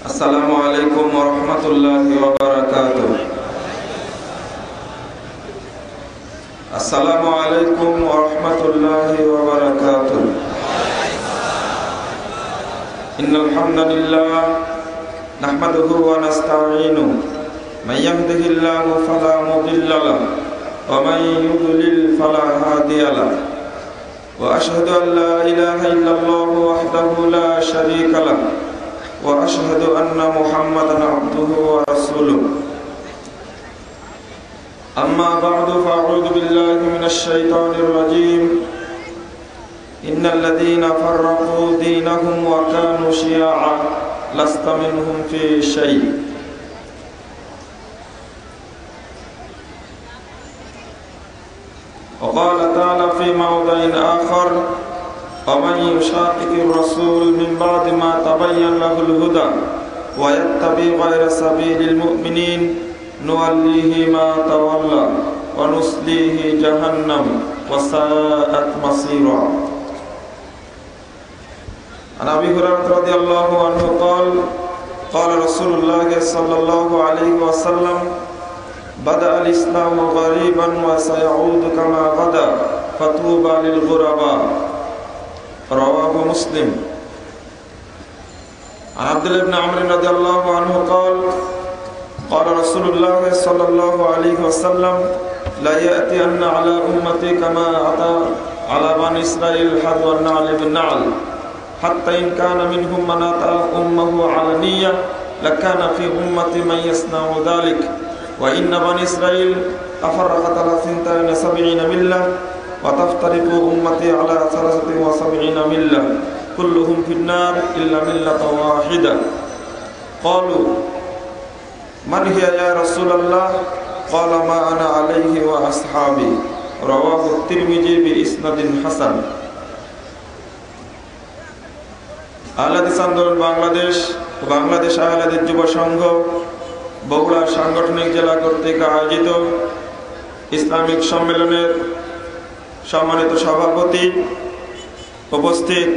আসসালামু আলাইকুম ওয়া রাহমাতুল্লাহি ওয়া বারাকাতুহু। আসসালামু আলাইকুম ওয়া রাহমাতুল্লাহি ওয়া বারাকাতুহু। ইন্নাল হামদালিল্লাহ নাহমাদুহু ওয়া নাস্তাঈনুহু মান ইয়াহদিহিল্লাহু ফালা মুদিল্লা লাহু ওয়া মান ইউদ্লিল ফালা হাদিয়া লাহু ওয়া আশহাদু আন লা ইলাহা ইল্লাল্লাহু ওয়াহদাহু লা শারীকা লাহু وأشهد أن محمدا عبده ورسوله أما بعد فأعوذ بالله من الشيطان الرجيم إن الذين فرقوا دينهم وكانوا شيعا لست منهم في شيء وقال تعالى في موضع آخر ومن يشاقق الرسول من بعد ما تبين له الهدى ويتبع غير سبيل المؤمنين نوليه ما تولى ونصليه جهنم وساءت مصيرا. عن أبي هريرة رضي الله عنه قال قال رسول الله صلى الله عليه وسلم بدأ الإسلام غريبا وسيعود كما بدأ فطوبى للغرباء. رواه مسلم. عن عبد الله بن عمرو رضي الله عنه قال قال رسول الله صلى الله عليه وسلم لا يأتين على أمتي كما أتى على بني إسرائيل حذو النعل بالنعل حتى إن كان منهم من أتى أمه علنية لكان في أمتي من يصنع ذلك وإن بني إسرائيل تفرقت على 72 ملة وتفترق أمتي على 73 ملة كلهم في النار إلا ملة واحدة. قالوا من هي يا رسول الله؟ قال ما أنا عليه وأصحابي. رواه الترمذي بإسناد حسن. আহলাদিস আন্দোলন বাংলাদেশ ও বাংলাদেশ আহলাদিস যুব সংঘ বগুড়া সাংগঠনিক জেলা কর্তৃক আয়োজিত ইসলামিক সম্মেলনের সম্মানিত সভাপতি, উপস্থিত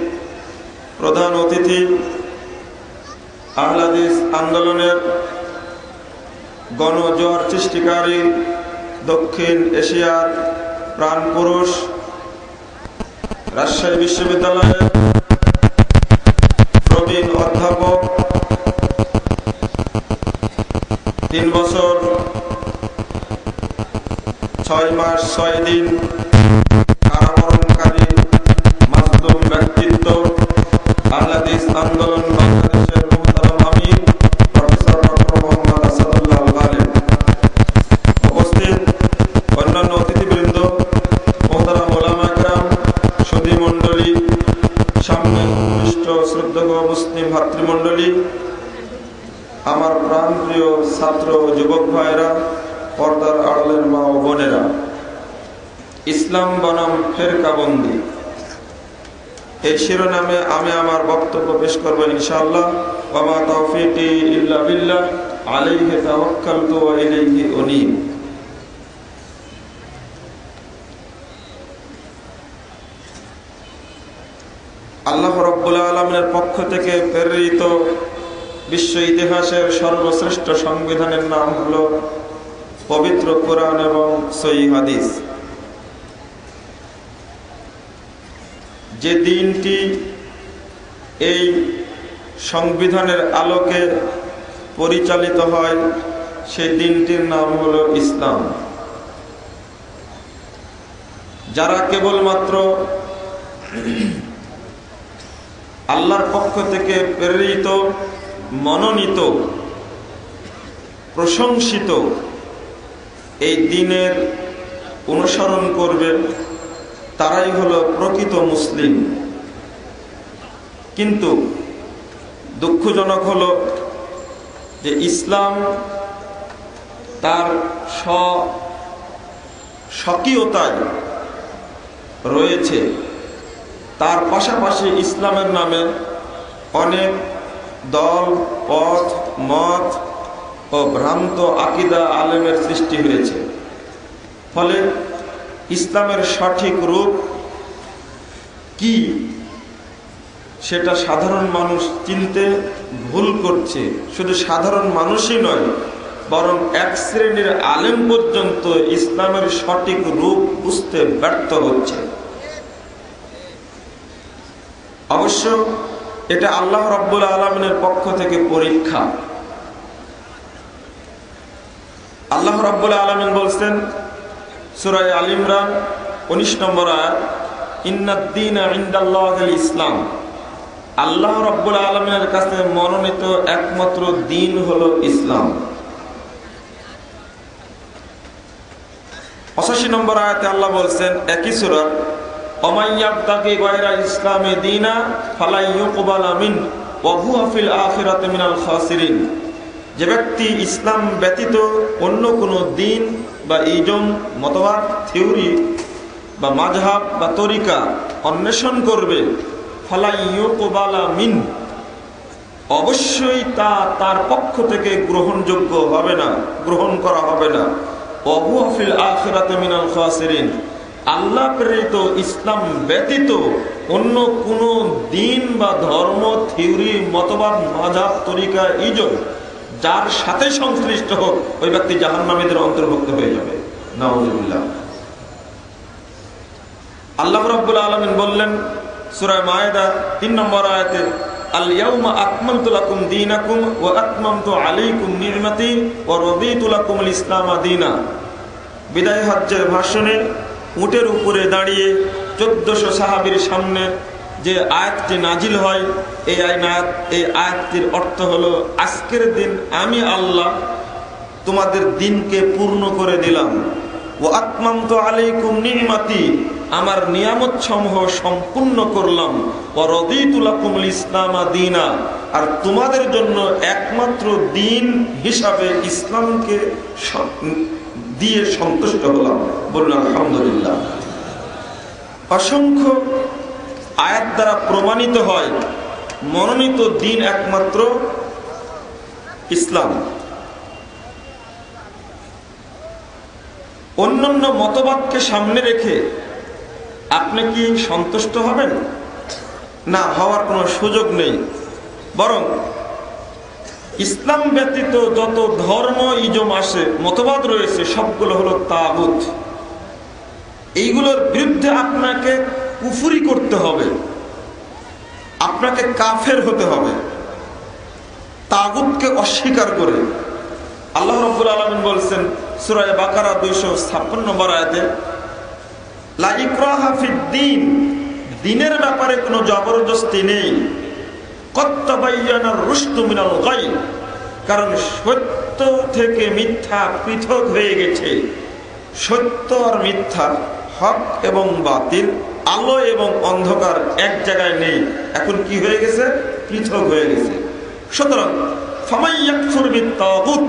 প্রধান অতিথি, আহলাদিস আন্দোলনের গণজোয়ার সৃষ্টিকারী দক্ষিণ এশিয়ার প্রাণপুরুষ, রাজশাহী বিশ্ববিদ্যালয়ের প্রবীণ অধ্যাপক, 3 বছর 6 মাস 6 দিন কারাবরণকারী মাজলুম ব্যক্তিত্ব, আহলাদিস আন্দোলন বাংলাদেশের মুহতারাম আমির প্রফেসর ডক্টর মোহাম্মদ আসাদুল্লাহ গালিব, উপস্থিত অন্যান্য অতিথিবৃন্দ, মুহতারাম ওলামা কেরাম, সুধী মণ্ডলী, সামনে উপবিষ্ট শ্রদ্ধেয় মুসলিম ভাতৃমণ্ডলী, আমার প্রাণপ্রিয় ছাত্র ও যুবক ভাইরা, পর্দার আড়ালের মা ও বোনেরা, ইসলাম বনাম ফেরকাবন্দি এই শিরোনামে আমি আমার বক্তব্য পেশ করব ইনশাআল্লাহ। ওয়া মা তাওফীকি ইল্লা বিল্লাহ আলাইহি তাওয়াক্কালতু ওয়া ইলাইহি উনীব। আল্লাহ রাব্বুল আলামিনের পক্ষ থেকে প্রেরিত বিশ্ব ইতিহাসের সর্বশ্রেষ্ঠ সংবিধানের নাম হলো পবিত্র কোরআন এবং সহিহ হাদিস। যে দিনটি এই সংবিধানের আলোকে পরিচালিত হয় সেই দিনটির নাম হলো ইসলাম। যারা কেবলমাত্র আল্লাহর পক্ষ থেকে প্রেরিত, মনোনীত, প্রশংসিত এই দিনের অনুসরণ করবে তারাই হলো প্রকৃত মুসলিম। কিন্তু দুঃখজনক হলো যে ইসলাম তার স্বকীয়তায় রয়েছে, তার পাশাপাশি ইসলামের নামে অনেক দল, পথ, মত ও ভ্রান্ত আকীদা আলেমের সৃষ্টি হয়েছে। ফলে ইসলামের সঠিক রূপ কি সেটা সাধারণ মানুষ চিনতে ভুল করছে, শুধু সাধারণ মানুষই নয়, বরং এক শ্রেণীর আলেম পর্যন্ত ইসলামের সঠিক রূপ বুঝতে ব্যর্থ হচ্ছে। অবশ্য এটা আল্লাহ রাব্বুল আলামিনের পক্ষ থেকে পরীক্ষা। আল্লাহ রাব্বুল আলামিন বলছেন সূরা আল ইমরান 19 নম্বর আয়াত, ইন্নাদ-দীনা ইনদাল্লাহিল ইসলাম। আল্লাহ রাব্বুল আলামিনের কাছে মনোনীত একমাত্র দ্বীন হলো ইসলাম। 85 নম্বর আয়াতে আল্লাহ বলছেন একই সূরা, ওমাই ইয়াবতাগি গায়রাল ইসলামি দীনা ফালা ইউকবালা মিনহু ওয়া হুয়া ফিল আখিরাতি মিনাল খাসিরিন। যে ব্যক্তি ইসলাম ব্যতীত অন্য কোনো দ্বীন বা ইজম, মতবাদ, থিওরি বা মাযহাব বা তরিকা অন্বেষণ করবে, ফালা ইউকবালা মিনহু, অবশ্যই তা তার পক্ষ থেকে গ্রহণযোগ্য হবে না, গ্রহণ করা হবে না। ওয়া হুয়া ফিল আখিরাতি মিনাল খাসিরিন। আল্লাহ প্রেরিত ইসলাম ব্যতীত অন্য কোনো দ্বীন বা ধর্ম, থিওরি, মতবাদ, মাযহাব, তরিকা, ইজম যার সাথে সংশ্লিষ্ট হোক, ওই ব্যক্তি জাহান্নামীদের অন্তর্ভুক্ত হয়ে যাবে। নাউযুবিল্লাহ। আল্লাহ রাব্বুল আলামিন বললেন সূরা মায়েদা 3 নম্বর আয়াতে, আল ইয়াউমা আকমালতু লাকুম দীনাকুম ওয়া আতমামতু আলাইকুম নি'মাতি ওয়া রাদিতু লাকুমুল ইসলামা দীনা। বিদায় হজ্জের ভাষণে উটের উপরে দাঁড়িয়ে 1400 সাহাবীর সামনে যে আয়াতটি নাজিল হয়, এই আয়াতটির অর্থ হলো, আজকের দিন আমি আল্লাহ তোমাদের দিনকে পূর্ণ করে দিলাম। ওয়া আতমামতু আলাইকুম নি'মাতি, আমার নিয়ামত সমূহ সম্পূর্ণ করলাম। ওয়া রাদিতু লাকুমুল ইসলামা দীনা, আর তোমাদের জন্য একমাত্র দিন হিসাবে ইসলামকে দিয়ে সন্তুষ্ট হলাম। বলুন আলহামদুলিল্লাহ। অসংখ্য আয়াত দ্বারা প্রমাণিত হয় মনোনীত দিন একমাত্র ইসলাম। অন্যান্য মতবাদকে সামনে রেখে আপনি কি সন্তুষ্ট হবেন? না, হওয়ার কোনো সুযোগ নেই। বরং ইসলাম ব্যতীত যত ধর্ম, ইজম আসে, মতবাদ রয়েছে, সবগুলো হলো তাগুত। এইগুলোর বিরুদ্ধে আপনাকে কুফরি করতে হবে, আপনাকে কাফের হতে হবে, তাগুতকে অস্বীকার করে। আল্লাহ রাব্বুল আলামিন বলছেন সূরা বাকারা 256 নম্বর আয়াতে, লা ইকরাহা ফিদ-দীন, দ্বীনের ব্যাপারে কোনো জবরদস্তি নেই। কদ তাবায়্যানার রুশদু মিনাল গাই, কারণ সত্য থেকে মিথ্যা পৃথক হয়ে গেছে। সত্য আর মিথ্যা, হক এবং বাতিল, আলো এবং অন্ধকার এক জায়গায় নেই, এখন কি হয়ে গেছে? পৃথক হয়ে গেছে। সুতরাং ফামান ইয়াকফুর বিত-তাগুত,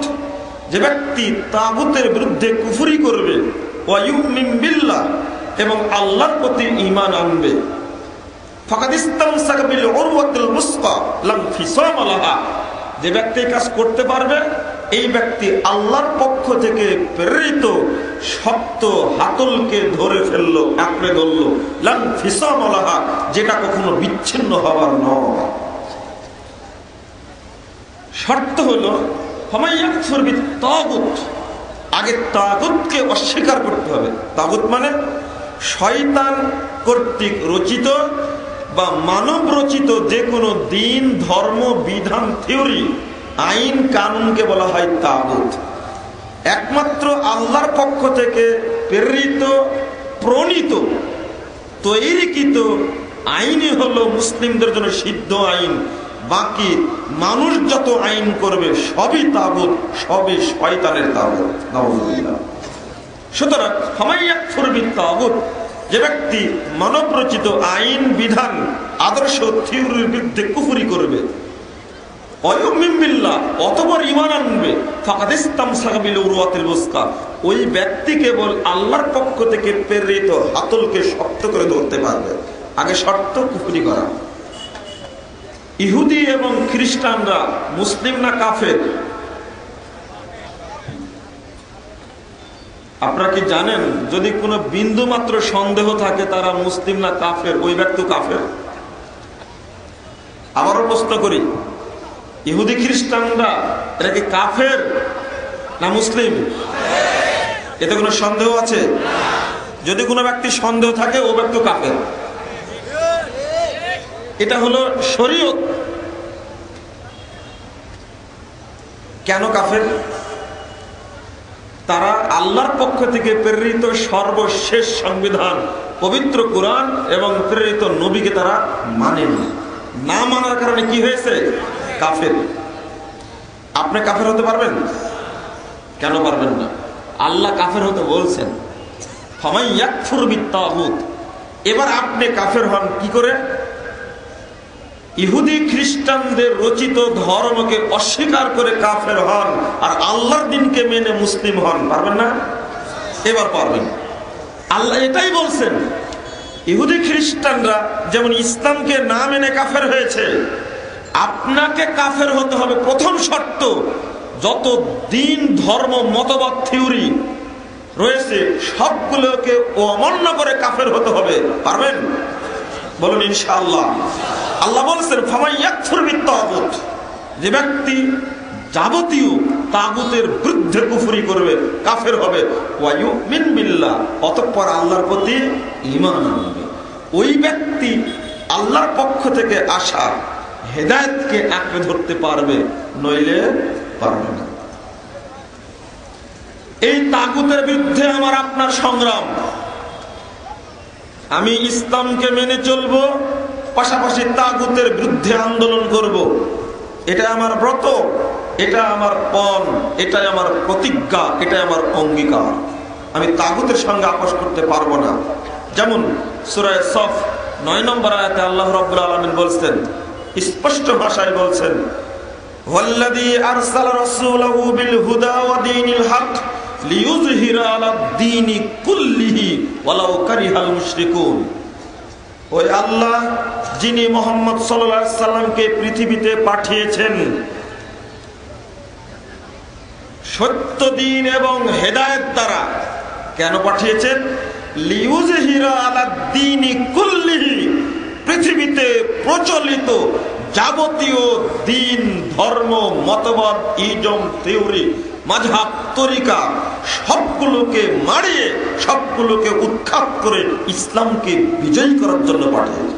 যে ব্যক্তি তাগুতের বিরুদ্ধে কুফরি করবে, ওয়া ইউমিন বিল্লাহ, এবং আল্লাহর প্রতি ঈমান আনবে, ফাকাদ ইসতামসাকা বিল উরওয়াতিল মুসকা লা ইনফিসামা লাহা, যে ব্যক্তি কাজ করতে পারবে, এই ব্যক্তি আল্লাহর পক্ষ থেকে প্রেরিত শক্ত হাতলকে ধরে ফেললো, আঁকড়ে ধরলো, লা ইনফিসামা লাহা, যেটা কখনো বিচ্ছিন্ন হবার নয়। শর্ত হলো ফামান ইয়াকফুর বিত-তাগুত, আগে তাগুতকে অস্বীকার করতে হবে। তাগুত মানে শয়তান কর্তৃক রচিত বা মানব রচিত যে কোনো দিন, ধর্ম, বিধান, থিওরি, আইন, কানুনকে বলা হয় তাগুত। একমাত্র আল্লাহর পক্ষ থেকে প্রেরিত, প্রণীত, তৈরিকৃত আইনই হলো মুসলিমদের জন্য সিদ্ধ আইন। বাকি মানুষ যত আইন করবে সবই তাগুত, সবই শয়তানের তাগুত। নাউযুবিল্লাহ। সুতরাং ফামান ইয়াকফুর বিত-তাগুত, যে ব্যক্তি মানব রচিত আইন, বিধান, আদর্শ, থিওরির বিরুদ্ধে কুফরি করবে, ওয়া ইউমিন বিল্লাহ, অতঃপর ঈমান আনবে, ফাকাদ ইসতামসাকা বিল উরওয়াতিল মুসকা, ওই ব্যক্তি কেবল আল্লাহর পক্ষ থেকে প্রেরিত হাতলকে শক্ত করে ধরতে পারবে। আগে শর্ত কুফরি করা। ইহুদি এবং খ্রিস্টানরা মুসলিম না কাফের? আপনারা কি জানেন, যদি কোনো বিন্দু মাত্র সন্দেহ থাকে তারা মুসলিম না কাফের, ওই ব্যক্তি কাফের। আবারও প্রশ্ন করি, ইহুদি খ্রিস্টানরা এরা কি কাফের না মুসলিম? এতে কোনো সন্দেহ আছে? যদি কোনো ব্যক্তি সন্দেহ থাকে ও ব্যক্তি কাফের। এটা হলো শরীয়ত। কেন কাফের? তারা আল্লাহর পক্ষ থেকে প্রেরিত সর্বশেষ সংবিধান পবিত্র কোরআন এবং প্রেরিত নবীকে তারা মানে না মানার কারণে কি হয়েছে? কাফের। আপনি কাফের হতে পারবেন? কেন পারবেন না? আল্লাহ কাফের হতে বলছেন, ফামান ইয়াকফুর বিত্তাগুত। এবার আপনি কাফের হন কি করে? ইহুদি খ্রিস্টানদের রচিত ধর্মকে অস্বীকার করে কাফের হন, আর আল্লাহর দিনকে মেনে মুসলিম হন। পারবেন না? এবার পারবেন। আল্লাহ এটাই বলছেন, ইহুদি খ্রিস্টানরা যেমন ইসলামকে না মেনে কাফের হয়েছে, আপনাকে কাফের হতে হবে। প্রথম শর্ত, যত দিন ধর্ম মতবাদ থিওরি রয়েছে সবগুলোকে অমান্য করে কাফের হতে হবে। পারবেন? বলুন ইনশাআল্লাহ। আল্লাহ বলছেন, ফামান ইয়াকফুর বিত্তাগুত। যে ব্যক্তি যাবতীয় তাগুতের বিরুদ্ধে কুফরি করবে, কাফের হবে, ওয়া ইউমিন বিল্লাহ, অতঃপর আল্লাহর প্রতি ঈমান আনবে, ওই ব্যক্তি আল্লাহর পক্ষ থেকে আসা হেদায়েতকে আঁকড়ে ধরতে পারবে, নইলে পারবে না। এই তাগুতের বিরুদ্ধে আমার আপনার সংগ্রাম। আমি ইসলামকে মেনে চলবো, পাশাপাশি তাগুতের বিরুদ্ধে আন্দোলন করব। এটা আমার ব্রত, এটা আমার পণ, এটাই আমার প্রতিজ্ঞা, এটাই আমার অঙ্গীকার। আমি তাগুতের সঙ্গে আপোষ করতে পারবো না। যেমন সূরা সফ 9 নম্বর আয়াতে আল্লাহ রাব্বুল আলামিন বলছেন, স্পষ্ট ভাষায় বলছেন, ওয়াল্লাযী আরসালা রাসূলাহু বিল হুদা ওয়া দীনিল হক লিইয়ুযহিরা আলাদ দীনি কুল্লিহি ওয়ালাউ কারিহাল মুশরিকুন। ওই আল্লাহ যিনি মুহাম্মদ সাল্লাল্লাহু আলাইহি সাল্লামকে পৃথিবীতে পাঠিয়েছেন সত্য দ্বীন এবং হেদায়েত দ্বারা। কেন পাঠিয়েছেন? লিইয়ুযহিরা আলাদ দীনি কুল্লিহি, পৃথিবীতে প্রচলিত যাবতীয় দিন ধর্ম মতবাদ ইজম থিওরি মাযহাব তরিকা সবগুলোকে মারিয়ে সবগুলোকে উৎখাত করে ইসলামকে বিজয়ী করার জন্য পাঠিয়েছে।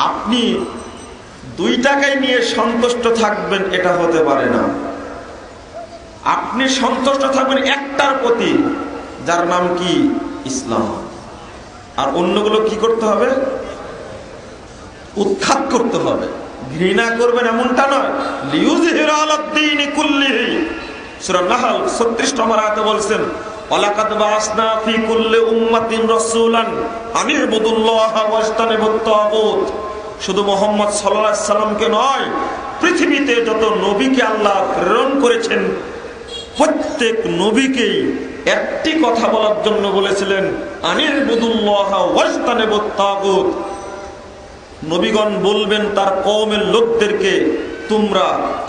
আপনি 2 টাকায় নিয়ে সন্তুষ্ট থাকবেন, এটা হতে পারে না। আপনি সন্তুষ্ট থাকবেন একটার প্রতি, যার নাম কি? ইসলাম। আর অন্যগুলো কি করতে হবে? উৎখাত করতে হবে। ঘৃণা করবেন এমনটা নয়। লিইয়ুযহিরা আলাদ দীনি কুল্লিহি, সূরা নাহল 36 নম্বর আয়াতে বলছেন, ওয়ালাকাদ বাআসনা ফি কুল্লি উম্মাতিন রাসূলান আন ইবুদুল্লাহা ওয়াজতানিবুত তাগুত। শুধু মুহাম্মদ সাল্লাল্লাহু আলাইহি সাল্লামকে নয়, পৃথিবীতে যত নবীকে আল্লাহ প্রেরণ করেছেন প্রত্যেক নবীকেই একটি কথা বলার জন্য বলেছিলেন, আন ইবুদুল্লাহা ওয়াজতানিবুত তাগুত। নবীগণ বলবেন তার কওমের লোকদেরকে, তোমরা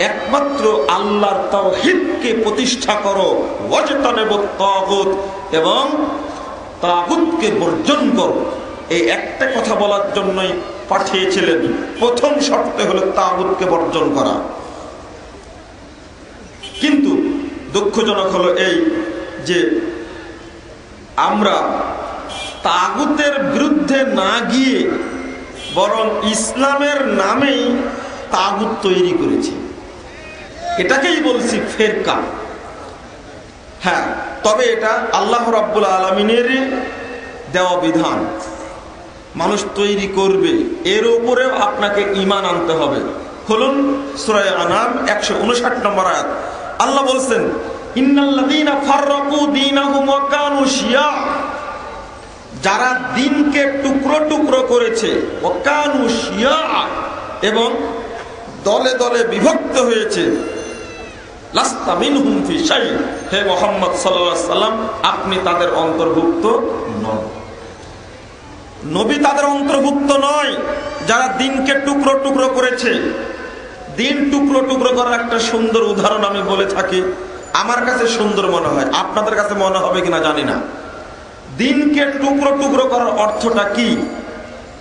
একমাত্র আল্লাহর তাওহীদকে প্রতিষ্ঠা করো, ওয়াজতানিবুত তাগুত, এবং তাগুতকে বর্জন করো। এই একটা কথা বলার জন্যই পাঠিয়েছিলেন। প্রথম শর্ত হলো তাগুতকে বর্জন করা। কিন্তু দুঃখজনক হলো এই যে আমরা তাগুতের বিরুদ্ধে না গিয়ে বরং ইসলামের নামেই তাগুত তৈরি করেছি। এটাকেই বলছি ফেরকা। হ্যাঁ, তবে এটা আল্লাহ রাব্বুল আলামিনের দেওয়া বিধান। মানুষ তৈরি করবে, এর উপরেও আপনাকে ঈমান আনতে হবে। খুলুন সূরা আনাম 159 নম্বর আয়াত। আল্লাহ বলছেন, ইন্নাল্লাযীনা ফাররাকু দীনাহুম ওয়া কানু শিয়া। যারা দিনকে টুকরো টুকরো করেছে, ওয়া কানু শিয়া, এবং দলে দলে বিভক্ত হয়েছে, লাস্তা মিনহুম ফি শাই। হে মুহাম্মদ সাল্লাল্লাহু আলাইহি সাল্লাম, আপনি তাদের অন্তর্ভুক্ত নন। নবী তাদের অন্তর্ভুক্ত নয় যারা দিনকে টুকরো টুকরো করেছে। দিন টুকরো টুকরো করার একটা সুন্দর উদাহরণ আমি বলে থাকি, আমার কাছে সুন্দর মনে হয়, আপনাদের কাছে মনে হবে কিনা জানি না। দিনকে টুকরো টুকরো করার অর্থটা কি?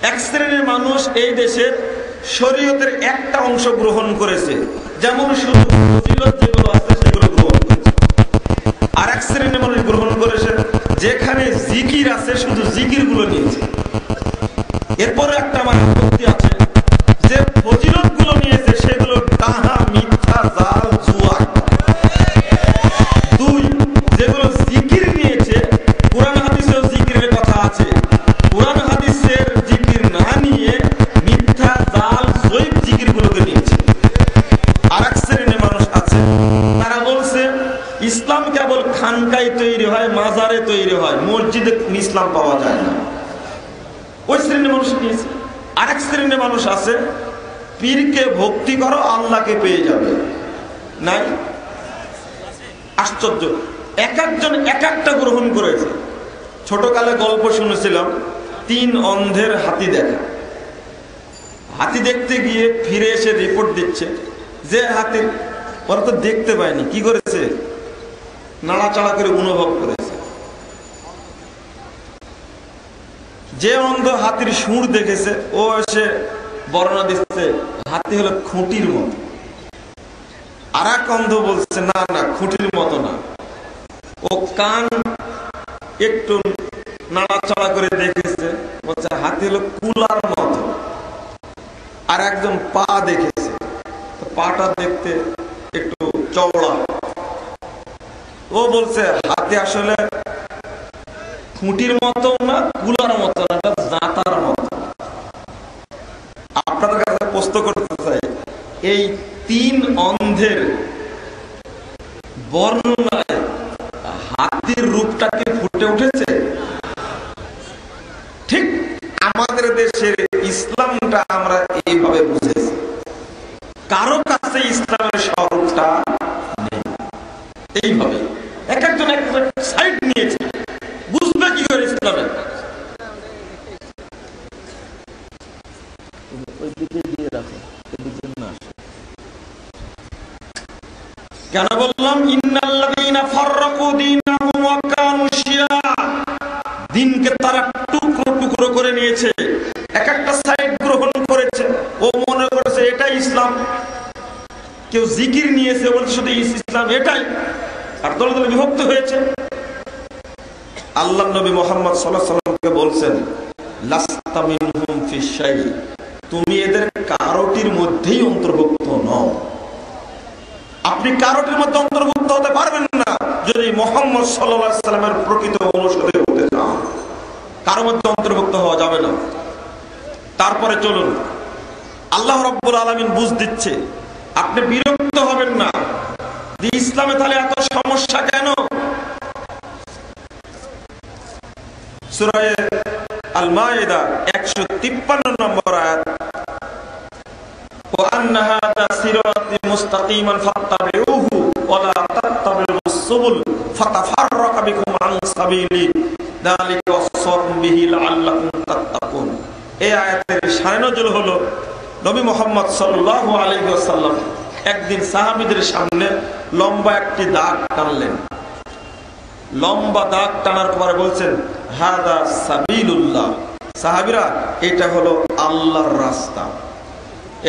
এক শ্রেণীর মানুষ এই দেশে শরীয়তের একটা অংশ গ্রহণ করেছে, যেমন শুধু ফজিলত যেগুলো আছে সেগুলো গ্রহণ করেছে। আর এক শ্রেণীর মানুষ গ্রহণ করেছে যেখানে জিকির আছে শুধু জিকির গুলো নিয়েছে। এরপরে একটা আমার আপত্তি আছে যে ফজিলত গুলো নিয়েছে সেগুলো ডাহা, মিথ্যা, জাল, জুয়া। দুই, যেগুলো জিকির নিয়েছে কোরআন হাদিসেও জিকিরের কথা আছে, কোরআন হাদিসের জিকির না নিয়ে মিথ্যা, জাল, জৈব জিকির গুলোকে নিয়েছে। আর এক শ্রেণীর মানুষ আছে তারা বলছে ইসলাম কেবল খানকায় তৈরি হয়, মাজারে তৈরি হয়, মসজিদে ইসলাম পাওয়া যায় না। ওই শ্রেণীর মানুষ নিয়েছে। আর এক শ্রেণীর মানুষ আছে পীরকে ভক্তি করো আল্লাহকে পেয়ে যাবে। নাই? আশ্চর্য, এক একজন এক একটা গ্রহণ করেছে। ছোটকালে গল্প শুনেছিলাম 3 অন্ধের হাতি দেখা। হাতি দেখতে গিয়ে ফিরে এসে রিপোর্ট দিচ্ছে যে হাতির ওরা তো দেখতে পায়নি, কি করেছে? নাড়াচাড়া করে অনুভব করেছে। যে অন্ধ হাতির সুর দেখেছে ও এসে বর্ণনা দিচ্ছে হাতি হলো খুঁটির মতো। আর এক অন্ধ বলছে না না, খুঁটির মতো না, ও কান একটু নাড়াচাড়া করে দেখেছে, বলছে হাতি হলো কুলার মতো। আর একজন পা দেখেছে, পাটা দেখতে একটু চওড়া, ও বলছে হাতি আসলে খুঁটির মতো না, কুলার মতো না, জাঁতার মতো। আপনাদের কাছে প্রশ্ন করতে চাই, এই 3 অন্ধের বর্ণনায় হাতির রূপটাকে ফুটে উঠেছে? ঠিক আমাদের দেশের ইসলামটা আমরা এইভাবে বুঝেছি, কারো কাছে ইসলামের স্বরূপটা নেই। এইভাবে এক একজন এক সাইড নিয়েছে, বুঝবে কি করে ইসলামের? কেন বললাম ইন্নাল্লাযীনা ফাররাকু দীনাহুম ওয়া কানু শিয়া? দিনকে তারা টুকরো টুকরো করে নিয়েছে, এক একটা সাইড গ্রহণ করেছে, ও মনে করেছে এটাই ইসলাম। কেউ জিকির নিয়েছে বলছে শুধু ইসলাম এটাই, আর দলে দলে বিভক্ত হয়েছে। আল্লাহর নবী মুহাম্মদ সাল্লাল্লাহু আলাইহি ওয়াসাল্লামকে বলছেন লাস্তা মিনহুম ফি শাই, তুমি এদের কারোটির মধ্যেই অন্তর্ভুক্ত নও। আপনি কারোটির মধ্যে অন্তর্ভুক্ত হতে পারবেন না যদি মুহাম্মদ সাল্লাল্লাহু আলাইহি ওয়াসাল্লামের প্রকৃত অনুসারী হতে চান। কারোর মধ্যে অন্তর্ভুক্ত হওয়া যাবে না। তারপরে চলুন, আল্লাহ রাব্বুল আলামিন বুঝ দিচ্ছে, আপনি বিরক্ত হবেন না যে ইসলামে তাহলে এত সমস্যা কেন। সূরা আল মাইদা 153 নম্বর আয়াত, ওয়া আন্না হাযা সিরাতি মুস্তাকিমান ফাত্তাবিউহু ওয়া লা তাত্তাবিউস সুবুল ফাতাফাররাকা বিকুম আন সাবিলি যালিকা ওয়াসাকুম বিহি লাআল্লাকুম তাত্তাকুন। এই আয়াতের শানে নজুল হলো নবী মুহাম্মদ সাল্লাল্লাহু আলাইহি ওয়াসাল্লাম একদিন সাহাবীদের সামনে লম্বা একটি দাগ টানলেন। লম্বা দাগ টানার পরে বলছেন হাদা সাবিলুল্লাহ, সাহাবীরা এটা হলো আল্লাহর রাস্তা।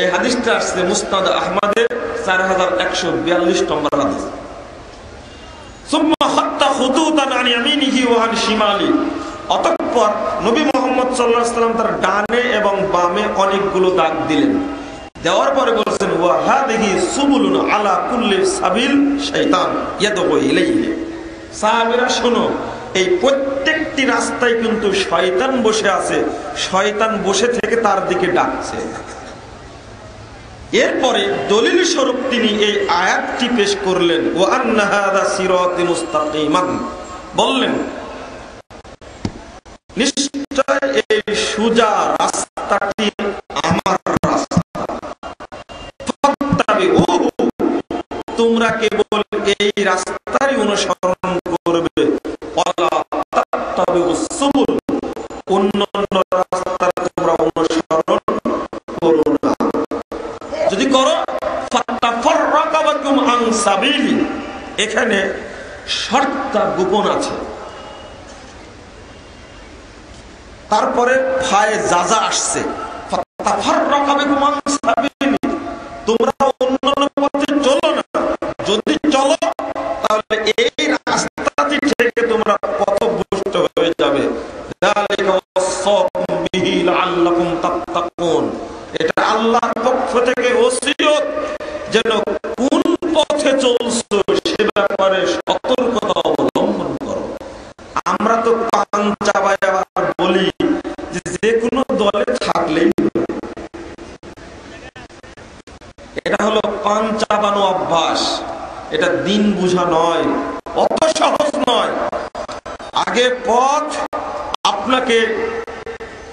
এই হাদিসটা আসছে মুসনাদ আহমদে 4142 নম্বর হাদিস। সুম্মা খাত্তা খুতুতান আন ইয়ামিনিহি ওয়া আন শিমালি, অতঃপর নবী মুহাম্মদ সাল্লাল্লাহু আলাইহি ওয়াসাল্লাম তার ডানে এবং বামে অনেকগুলো দাগ দিলেন। দেওয়ার পরে বলেছেন ওয়া হাদিহি সুবুলুন আলা কুল্লি সাবিল শাইতান ইয়াদউ ইলাইহি, সাহাবীরা শোনো, এই প্রত্যেকটি রাস্তায় কিন্তু শয়তান বসে আছে, শয়তান বসে থেকে তার দিকে ডাকছে। এরপরে দলিল স্বরূপ তিনি এই আয়াতটি পেশ করলেন, ওয়া আন্না হাযা সিরাতি মুস্তাকিমান, বললেন নিশ্চয় এই সোজা রাস্তাটি আমার রাস্তা, ফাত্তাবিউহু, তোমরা কেবল এই রাস্তারই অনুসরণ করবে, ওয়ালা তাত্তাবিউস সুবুল, অন্যান্য রাস্তা তোমরা অনুসরণ করো না। যদি করো ফাতাফাররাকা বিকুম আন সাবিলি, এখানে শর্তটা গোপন আছে। তারপরে ফায়ে জাজা আসছে, তোমরা অন্য পথে চলো না, যদি চলো তাহলে এই রাস্তাটি থেকে তোমরা পথভ্রষ্ট হয়ে যাবে। এটা আল্লাহর পক্ষ থেকে ওসিয়ত, যেন কোন পথে চলছো সে ব্যাপারে সতর্কতা অবলম্বন করো। আমরা তো পান চাবায় আবার বলি যে কোনো দলে থাকলেই, এটা হলো পান চাবানো অভ্যাস। এটা দিন বুঝা নয়, অত সহজ নয়। আগে পথ আপনাকে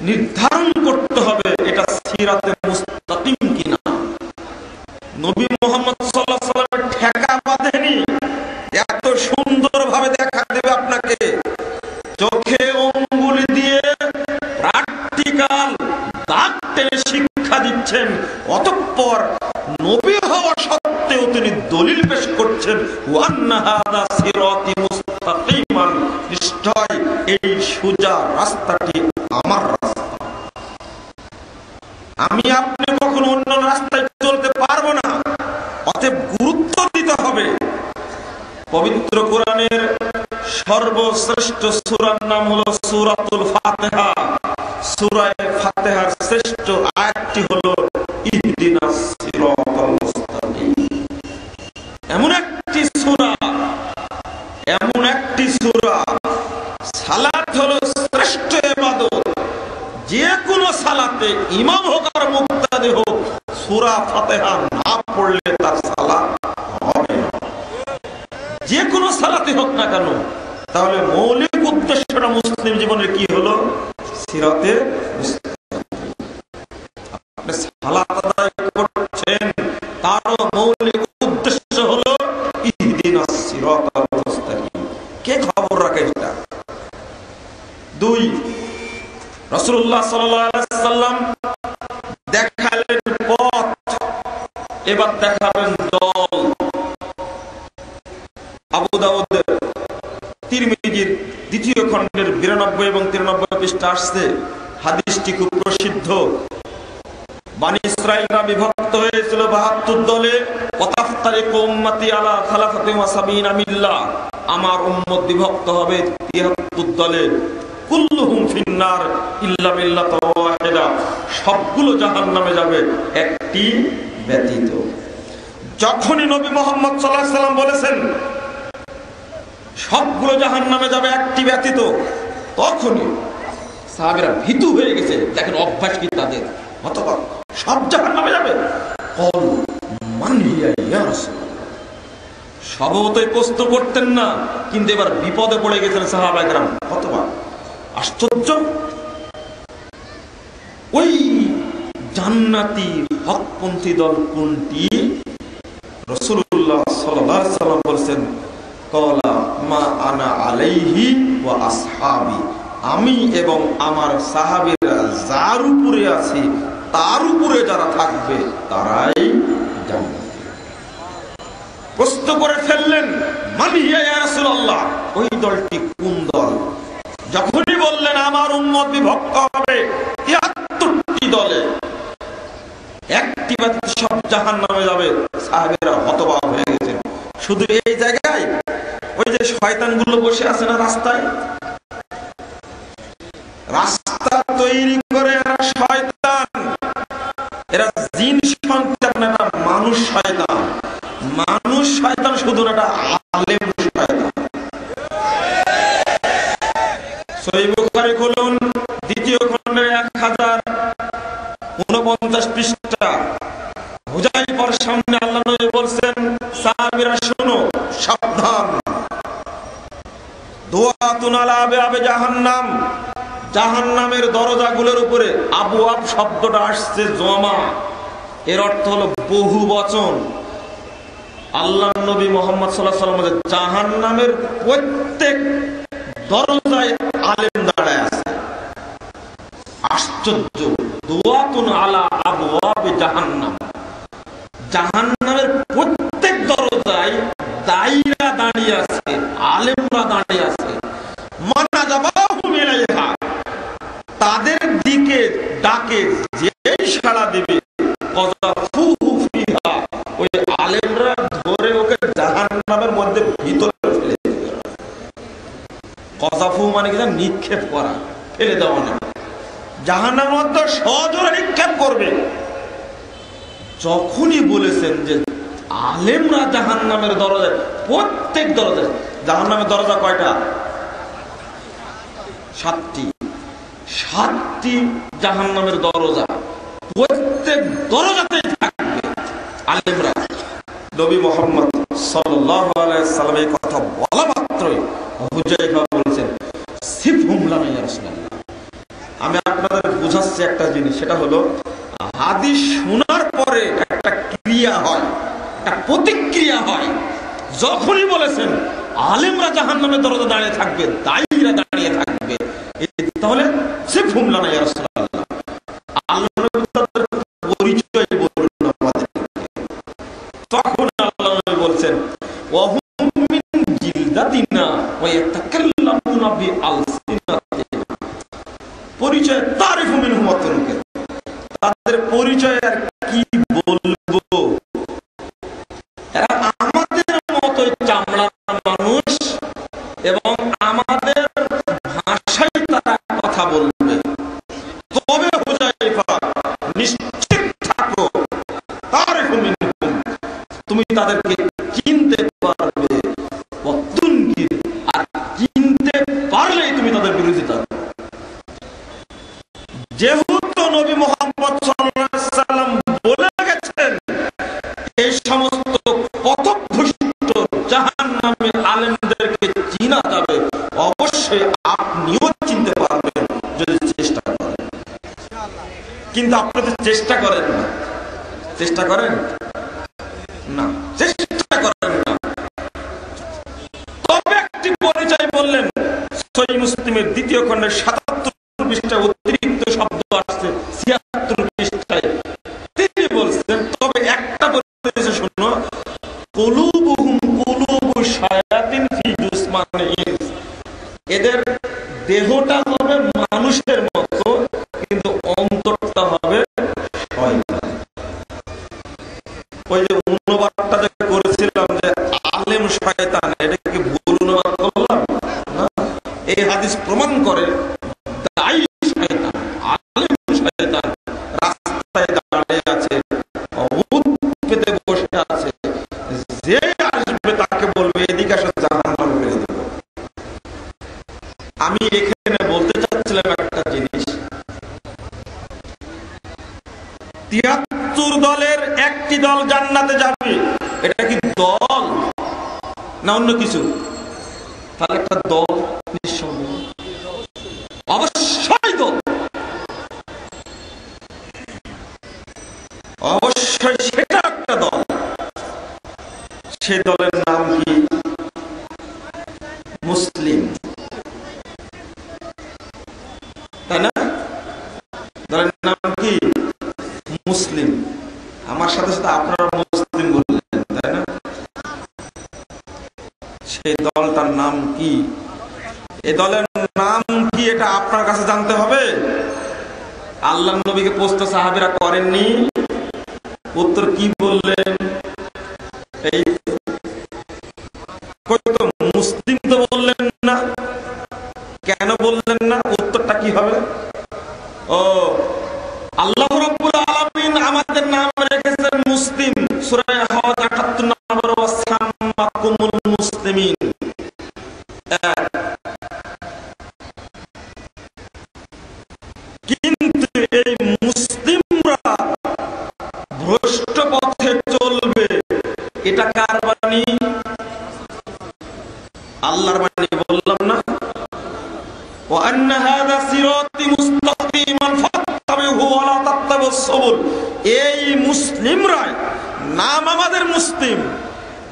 নির্ধারণ করতে হবে, এটা সিরাতে মুস্তাকিম কিনা। নবী মুহাম্মদ সাল্লাল্লাহু আলাইহি ওয়াসাল্লাম ঠেকা বাঁধেনি, এত সুন্দর ভাবে দেখা দেবে আপনাকে, চোখে অঙ্গুলি দিয়ে প্র্যাকটিক্যাল দাগ টেনে শিক্ষা দিচ্ছেন। অতঃপর নবী হওয়া সত্ত্বেও তিনি দলিল পেশ করছেন, ওয়ান্না হাযা সিরাতি মুস্তাকিমান, নিশ্চয় এই সোজা রাস্তাটি আমার রাস্তা। আমি আপনি কখনো অন্য রাস্তায় চলতে পারবো না, অতএব গুরুত্ব দিতে হবে। পবিত্র কোরআনের সর্বশ্রেষ্ঠ সূরার নাম হলো সূরাতুল ফাতিহা। সূরা ফাতিহার শ্রেষ্ঠ আয়াতটি হলো ইহদিনাস সিরাতাল মুস্তাকিম। এমন একটি সূরা, সালাত হলো শ্রেষ্ঠ ইবাদত। যে কোনো সালাতে ইমাম হোক আর মুক্তাদি হোক, সূরা ফাতিহা না পড়লে তার সালাত হবে না, যে কোনো সালাতে হোক না কেন। তাহলে মৌলিক উদ্দেশ্যটা মুসলিম জীবনের কি হলো? সিরাতে মুস্তাকিম। আপনি সালাত আদায় করছেন, তারও মৌলিক উদ্দেশ্য হলো ইহদিনাস সিরাতাল মুস্তাকিম। কে খবর রাখে এটা? 2, রাসূলুল্লাহ সাল্লাল্লাহু আলাইহি ওয়াসাল্লাম দেখালেন পথ, এবার দেখাবেন দল। আবু দাউদ তিরমিজির 2য় খণ্ডের 92 এবং 93 পৃষ্ঠা আসছে, হাদিসটি খুব প্রসিদ্ধ। বনী ইসরাঈলরা বিভক্ত হয়েছিল 72 দলে। ওয়াতাফতারিকু উম্মতি আলা 73 মিল্লাহ, আমার উম্মত বিভক্ত হবে 73 দলে। কুল্লুহুম ফিন্নার ইল্লা মিল্লাতান ওয়াহিদা, সবগুলো জাহান্নামে যাবে একটি ব্যতীত। যখনই নবী মুহাম্মদ সাল্লাল্লাহু আলাইহি ওয়াসাল্লাম বলেছেন সবগুলো জাহান্নামে যাবে একটি ব্যতীত, তখনই সাহাবীরা ভীতু হয়ে গেছে। দেখেন অভ্যাস কি তাদের, অথবা সব জাহান্নামে যাবে। ক্বালু মান হিয়া ইয়া রাসূলুল্লাহ, স্বভাবতই প্রশ্ন করতেন না, কিন্তু এবার বিপদে পড়ে গেছেন সাহাবায়ে কেরাম। অথবা আশ্চর্য, ওই জান্নাতি হকপন্থী দল কোনটি? রাসূলুল্লাহ সাল্লাল্লাহু আলাইহি ওয়াসাল্লাম বলেছেন, ক্বালা মা আনা আলাইহি ওয়া আসহাবি, আমি এবং আমার সাহাবীরা যার উপরে আছি তার উপরে যারা থাকবে তারাই জান্নাতি। প্রশ্ন করে ফেললেন, মান হিয়া ইয়া রাসূলুল্লাহ, ওই দলটি কোন দল? যখনই বললেন আমার উম্মত বিভক্ত হবে 73টি দলে, একটি ব্যতীত সব জাহান্নামে যাবে, সাহাবীরা হতবাক হয়ে গেছেন। শুধু এই জায়গায় ওই যে শয়তানগুলো বসে আছে না রাস্তায়, রাস্তা তৈরি করে এরা শয়তান, এরা জিন শয়তান না, মানুষ শয়তান। মানুষ শয়তান শুধু না, এটা আলেম শয়তান। সহিহ বুখারী খুলুন, 2য় খণ্ডের 1049 পৃষ্ঠা। হুযায়ফার সামনে আল্লাহ নবী বলছেন, সাহাবীরা শোনো, সাবধান। দুআতুন আলা আবওয়াবে জাহান্নাম, জাহান্নামের দরজাগুলোর উপরে, আবওয়াব শব্দটা আসছে জমা, এর অর্থ হলো বহু বচন। আল্লাহ নবী মুহাম্মদ সাল্লাল্লাহু আলাইহি ওয়াসাল্লাম জাহান্নামের প্রত্যেক দরজায় আলেম দাঁড়ায় আছে। আশ্চর্য, দুআতুন আলা আবওয়াবে জাহান্নাম, জাহান্নামের প্রত্যেক দরজায় দায়ীরা দাঁড়িয়ে আছে, আলেমরা দাঁড়িয়ে আছে। তাদের দিকে ডাকে যেই সাড়া মধ্যে ভিতরে ফেলে দেবে। কযাফু মানে কি? নিক্ষেপ করা, ফেলে দেওয়া না। জাহান্নামের মধ্যে সজোরে নিক্ষেপ করবে। যখনই বলেছেন যে আলেমরা জাহান্নামের দরজায়, প্রত্যেক দরজায়, জাহান্নামের দরজা কয়টা? 7টি। 7টি জাহান্নামের দরজা, প্রত্যেক দরজাতেই থাকবে আলেমরা। নবী মুহাম্মদ সাল্লাল্লাহু আলাইহি সাল্লাম এই কথা বলা মাত্রই হুযায়ফা বলেছেন, সিফহুম লানা ইয়া রাসূলুল্লাহ। আমি আপনাদের বুঝাচ্ছি একটা জিনিস, সেটা হলো হাদিস শোনার পরে একটা ক্রিয়া হয়, একটা প্রতিক্রিয়া হয়। যখনই বলেছেন আলেমরা জাহান্নামের দরজা দাঁড়িয়ে থাকবে, দায়ীরা দাঁড়িয়ে থাকবে, তাহলে সিফহুম লানা ইয়া রাসূলুল্লাহ, আল্লাহর পরিচয় বলুন আমাদের। তখন আল্লাহ নবী বলছেন ওয়াহুম মিন জিলদাতিনা ওয়া ইয়াতাকাল্লামুনা বিআলসিনাতিনা। পরিচয় তারিফু মিনহুম আতরুকে, তাদের পরিচয় আর কি বলবো, এরা আমাদের মতো চামড়ার মানুষ এবং আমাদের ভাষায় তারা কথা বলবে। তবে হুযায়ফা নিশ্চিত থাকো, তারিফু মিনহুম, তুমি তাদেরকে চিনতে পারবে। আর চিনতে পারলেই তুমি তাদের বিরোধিতা। যেহেতু নবী মুহাম্মদ সাল্লাল্লাহু আলাইহি সাল্লাম বলে গেছেন এই সমস্ত পথভ্রষ্ট জাহান্নামী আলেমদেরকে চিনা যাবে, অবশ্যই আপনিও চিনতে পারবেন যদি চেষ্টা করেন। কিন্তু আপনি তো চেষ্টা করেন না, চেষ্টা করেন না, চেষ্টা করেন না। তবে একটি পরিচয় বললেন, সহিহ মুসলিমের 2য় খণ্ডের 77 পৃষ্ঠায় অতিরিক্ত শব্দ আসছে 76 পৃষ্ঠায়। তিনি বলছেন তবে একটা পরিচয় শোনো, কুলুবুহুম কুলুবু শায়াতিন ফি জুসমানিল ইনস। এদের দেহটা হবে মানুষের মতো, কিন্তু অন্তরটা হবে শয়তান। ওই যে অনুবাদটা যে করেছিলাম যে আলেম শয়তান, এটা কি ভুল অনুবাদ করলাম না? এই হাদিস প্রমাণ করে দায়ী শয়তান, আলেম শয়তান রাস্তায় দাঁড়িয়ে আছে, ভূত পেতে বসে আছে, যে আসবে তাকে বলবে এদিকে আসো, জাহান্নামে ফেলে দেব। আমি এখানে বলতে চাচ্ছিলাম একটা জিনিস, 73 দলের একটি দল জান্নাতে যাবে, এটা কি দল না অন্য কিছু? তাহলে একটা দল নিঃসন্দেহ, অবশ্যই দল, অবশ্যই সেটা একটা দল। সেই দলের নাম কি? মুসলিম, তাই না? দলের নাম কি? মুসলিম। আমার সাথে সাথে আপনারা মুসলিম বললেন, তাই না? সেই দলটার নাম কি? এই দলের নাম কি এটা আপনার কাছে জানতে হবে। আল্লাহর নবীকে প্রশ্ন সাহাবীরা করেননি, উত্তর কি বললেন? এই তো মুসলিম তো বললেন না, কেন বললেন না? উত্তরটা কি হবে? ও, আল্লাহ রাব্বুল আলামিন আমাদের নাম রেখেছেন মুসলিম। সূরা হজ 78 নম্বর, ওয়াসাম্মাকুমুল মুসলিমিন। কিন্তু এই মুসলিমরা ভ্রষ্ট পথে চলবে, এটা কার বাণী? আল্লাহর বাণী। বললাম না, ওয়া আন্না হাযা সিরাতি মুস্তাকিমান ফাত্তাবিহু ওয়া লা তাত্তাবিউস সুবুল। এই মুসলিমরাই, নাম আমাদের মুসলিম,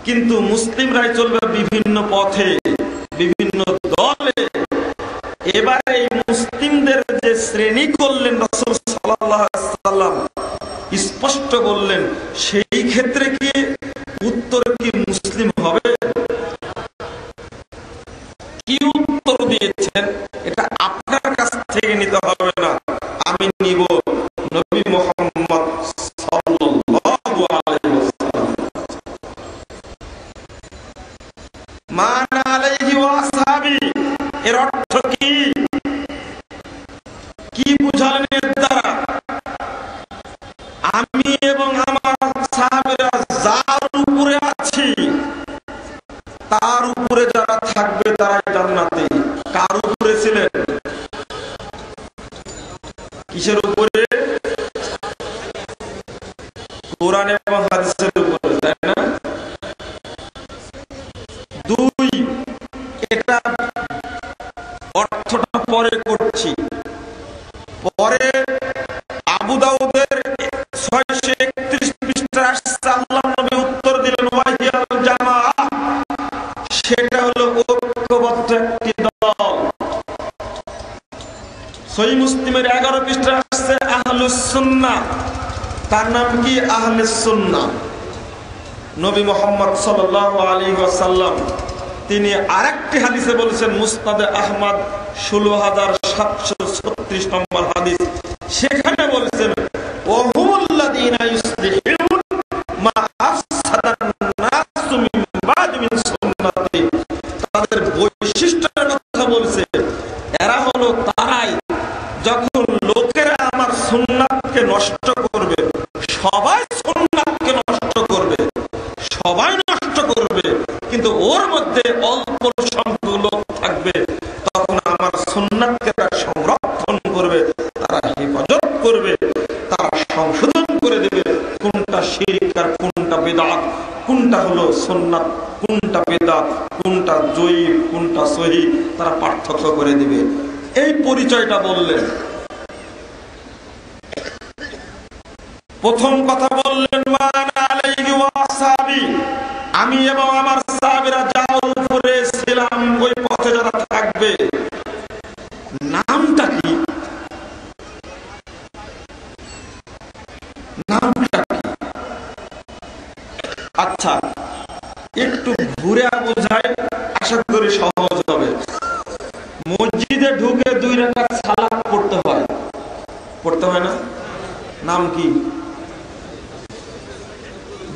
কিন্তু মুসলিমরাই চলবে বিভিন্ন পথে, বিভিন্ন দলে। এবারে এই মুসলিমদের যে শ্রেণী করলেন রাসূল সাল্লাল্লাহু আলাইহি ওয়াসাল্লাম, স্পষ্ট বললেন, সেই ক্ষেত্রে কি উত্তর কি মুসলিম হবে? কি উত্তর দিয়েছেন এটা আপনার কাছ থেকে নিতে হবে না, আমি নিব নবী মুহাম্মদ সাল্লাল্লাহু আলাইহি ওয়াসাল্লাম। মা আনা আলাইহি ওয়া আসহাবি, এর অর্থ কি? কি বুঝালেন এর দ্বারা? আমি এবং আমার সাহাবীরা যার উপরে আছি তার উপরে যারা থাকবে তারাই জান্নাতি। কার উপরে ছিলেন? কিসের উপরে? কোরআন এবং হাদিসের উপরে, তাই না? দুই, এটা অর্থটা পরে করছি। পরে আবু দাউদের 631 পৃষ্ঠায় আসছে, আল্লাহর নবী উত্তর দিলেন ওয়াহিয়াল জামাআহ, সেটা হলো ঐক্যবদ্ধ একটি দল। সহিহ মুসলিমের 11 পৃষ্ঠায় আসছে আহলুস সুন্নাহ, তার নাম কি? আহলে সুন্নাহ। নবী মুহাম্মদ সাল্লাল্লাহু আলাইহি ওয়াসাল্লাম তিনি আরেকটি হাদিসে বলেছেন, মুসনাদে আহমদ 16736 নম্বর হাদিস, সেখানে বলেছেন ওয়াহুমুল্লাযীনা ইউসলিহুন মা আফসাদান নাসু মিন বাদি মিন সুন্নতি। তাদের বৈশিষ্ট্যের কথা বলছে, এরা হলো তারাই যখন লোকেরা আমার সুন্নাতকে নষ্ট করবে, সবাই সুন্নাতকে নষ্ট করবে, সবাই নষ্ট করবে, কিন্তু ওর মধ্যে অল্প সংখ্যক লোক থাকবে, তখন আমার সুন্নাতকে তারা সংরক্ষণ করবে, তারা হেফাজত করবে, তারা সংশোধন করে দেবে কোনটা শিরক আর কোনটা বিদআত, কোনটা হলো সুন্নাত, কোনটা বিদআত, কোনটা জয়ীফ, কোনটা সহিহ, তারা পার্থক্য করে দিবে। এই পরিচয়টা বললেন। প্রথম কথা বললেন মা আনা আলাইহি ওয়া আসহাবি, আমি এবং আমার সাহাবীরা যার উপরে ছিলাম ওই পথে যারা থাকবে। নামটা কি? নামটা কি? আচ্ছা, একটু ঘুরে বোঝাই, আশা করি সহজ হবে। মসজিদে ঢুকে 2 রাকাত সালাত পড়তে হয়, পড়তে হয় না? নাম কি?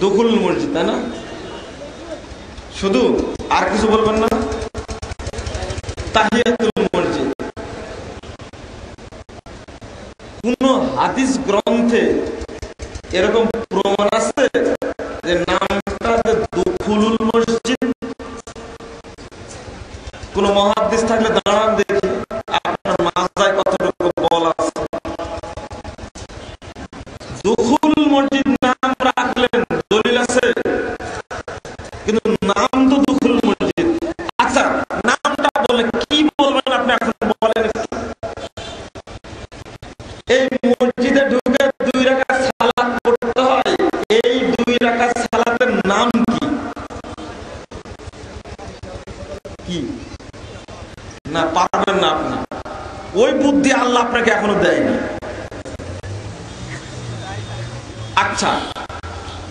দুখুল মসজিদ, তাই না? শুধু, আর কিছু বলবেন না? তাহিয়াতুল মসজিদ। কোন হাদিস গ্রন্থে এরকম প্রমাণ আছে যে নামটা দুখুলুল মসজিদ? কোন মুহাদ্দিস থাকলে দাঁড়ান দেখি, আপনার মাঝায় কতটুকু বল আছে। দুখুল মসজিদ নাম রাখলেন, দলিল আছে? কিন্তু নাম তো দুখুল মসজিদ। আচ্ছা, নামটা বলে কি বলবেন আপনি এখন বলেন। এই মসজিদে ঢুকে 2 রাকাত সালাত পড়তে হয়, এই 2 রাকাত সালাতের নাম কি? কি? না, পারবেন না আপনি। ওই বুদ্ধি আল্লাহ আপনাকে এখনো দেয়নি। আচ্ছা,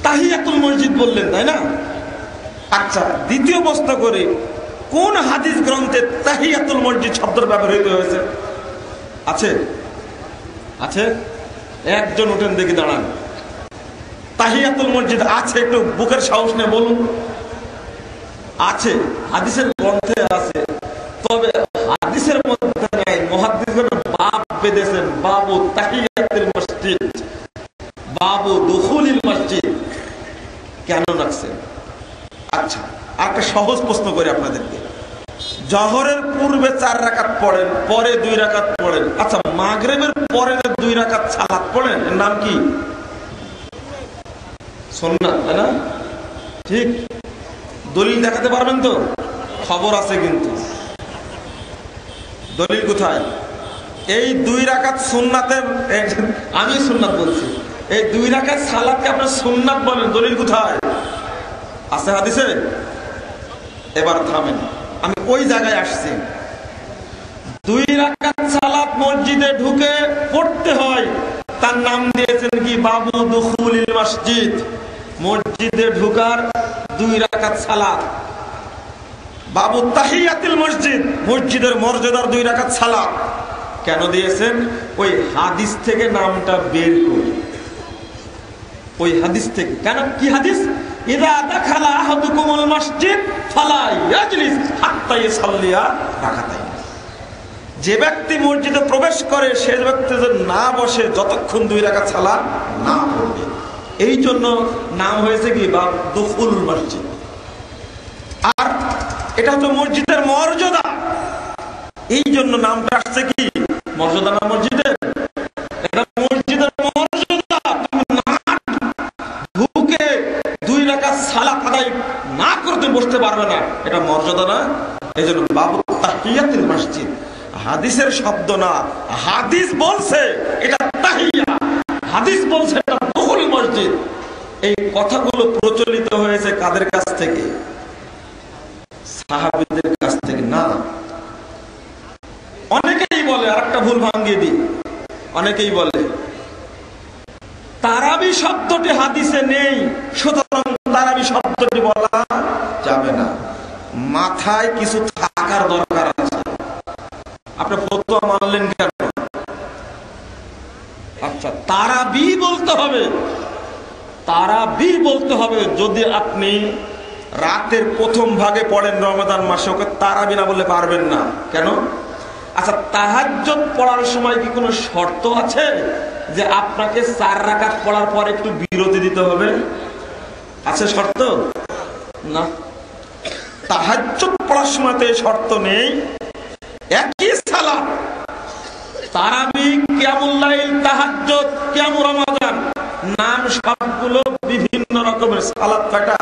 তাহিয়াতুল মসজিদ বললেন, তাই না? আচ্ছা, দ্বিতীয় প্রশ্ন করি, কোন হাদিস গ্রন্থে তাহিয়াতুল মসজিদ শব্দ ব্যবহৃত হয়েছে? আছে? আছে? একজন উঠেন দেখি, দাঁড়ান। তাহিয়াতুল মসজিদ আছে, একটু বুকের সাহস নিয়ে বলুন। আছে, হাদিসের গ্রন্থে আছে, তবে হাদিসের মধ্যে নাই। মুহাদ্দিসগণ বাব বেঁধেছেন, বাবু তাহিয়াতুল মসজিদ, বাবু দুখুলিল মসজিদ, কেন রাখছেন? আচ্ছা, একটা সহজ প্রশ্ন করি আপনাদেরকে। জহরের পূর্বে 4 রাকাত পড়েন, পরে 2 রাকাত পড়েন। আচ্ছা, মাগরিবের পরে 2 রাকাত সালাত পড়েন, এর নাম কি? সুন্নাত, তাই না? ঠিক। দলিল দেখাতে পারবেন তো? খবর আছে কিন্তু। দলিল কোথায়? এই 2 রাকাত সুন্নাতের, আমি সুন্নাত বলছি, এই 2 রাকাত সালাতকে আপনি সুন্নাত বলেন, দলিল কোথায়? আছে হাদিসে? এবার থামেন, আমি ওই জায়গায় আসছি। 2 রাকাত সালাত মসজিদে ঢুকে পড়তে হয়, তার নাম দিয়েছেন কি? বাবু দুখুলিল মসজিদ, মসজিদে ঢুকার 2 রাকাত সালাত। বাবু তাহিয়াতুল মসজিদ, মসজিদের মর্যাদার 2 রাকাত সালাত। কেন দিয়েছেন? ওই হাদিস থেকে নামটা বের করে, ওই হাদিস থেকে। কেন? কি হাদিস? ইযা দাখালা আহাদুকুমুল মসজিদ ফালা ইয়াজলিস হাত্তা ইসাল্লিয়া রাকাতাইন। যে ব্যক্তি মসজিদে প্রবেশ করে সে ব্যক্তি না বসে যতক্ষণ 2 রাকাত সালাত না পড়বে। এই জন্য নাম হয়েছে কি বাব দুখুল মসজিদ। আর এটা হচ্ছে মসজিদের মর্যাদা, এই জন্য নামটা আসছে কি মর্যাদা না মসজিদের, এটা মসজিদের মর্যাদা। তুমি না ঢুকে 2 রাকাত সালাত আদায় না করতে বসতে পারবে না, এটা মর্যাদা না। এই জন্য বাবু তাহিয়াতুল মসজিদ হাদিসের শব্দ না, হাদিস বলছে এটা তাহিয়া, হাদিস বলছে এটা দুখুল মসজিদ। এই কথাগুলো প্রচলিত হয়েছে কাদের কাছ থেকে? সাহাবীদের কাছ থেকে না। অনেকেই বলে, আরেকটা ভুল ভাঙিয়ে দিই, অনেকেই বলে তারাবি শব্দটি হাদিসে নেই, সুতরাং তারাবি শব্দটি বলা যাবে না। মাথায় কিছু থাকার দরকার আছে। আপনি ফতোয়া মানলেন কেন? আচ্ছা, তারাবি বলতে হবে, তারাবি বলতে হবে। যদি আপনি রাতের প্রথম ভাগে পড়েন রমাদান মাসে, ওকে তারাবি না বললে পারবেন না। কেন? আচ্ছা, তাহাজ্জুদ পড়ার সময় কি কোনো শর্ত আছে যে আপনাকে 4 রাকাত পড়ার পর একটু বিরতি দিতে হবে? আছে শর্ত? না, তাহাজ্জুদ পড়ার সময় তো এই শর্ত নেই। একই সালাত, তারাবি, কিয়ামুল লাইল, তাহাজ্জুদ, কিয়ামুর রমাদান, নাম সবগুলো বিভিন্ন রকমের। সালাত কয়টা?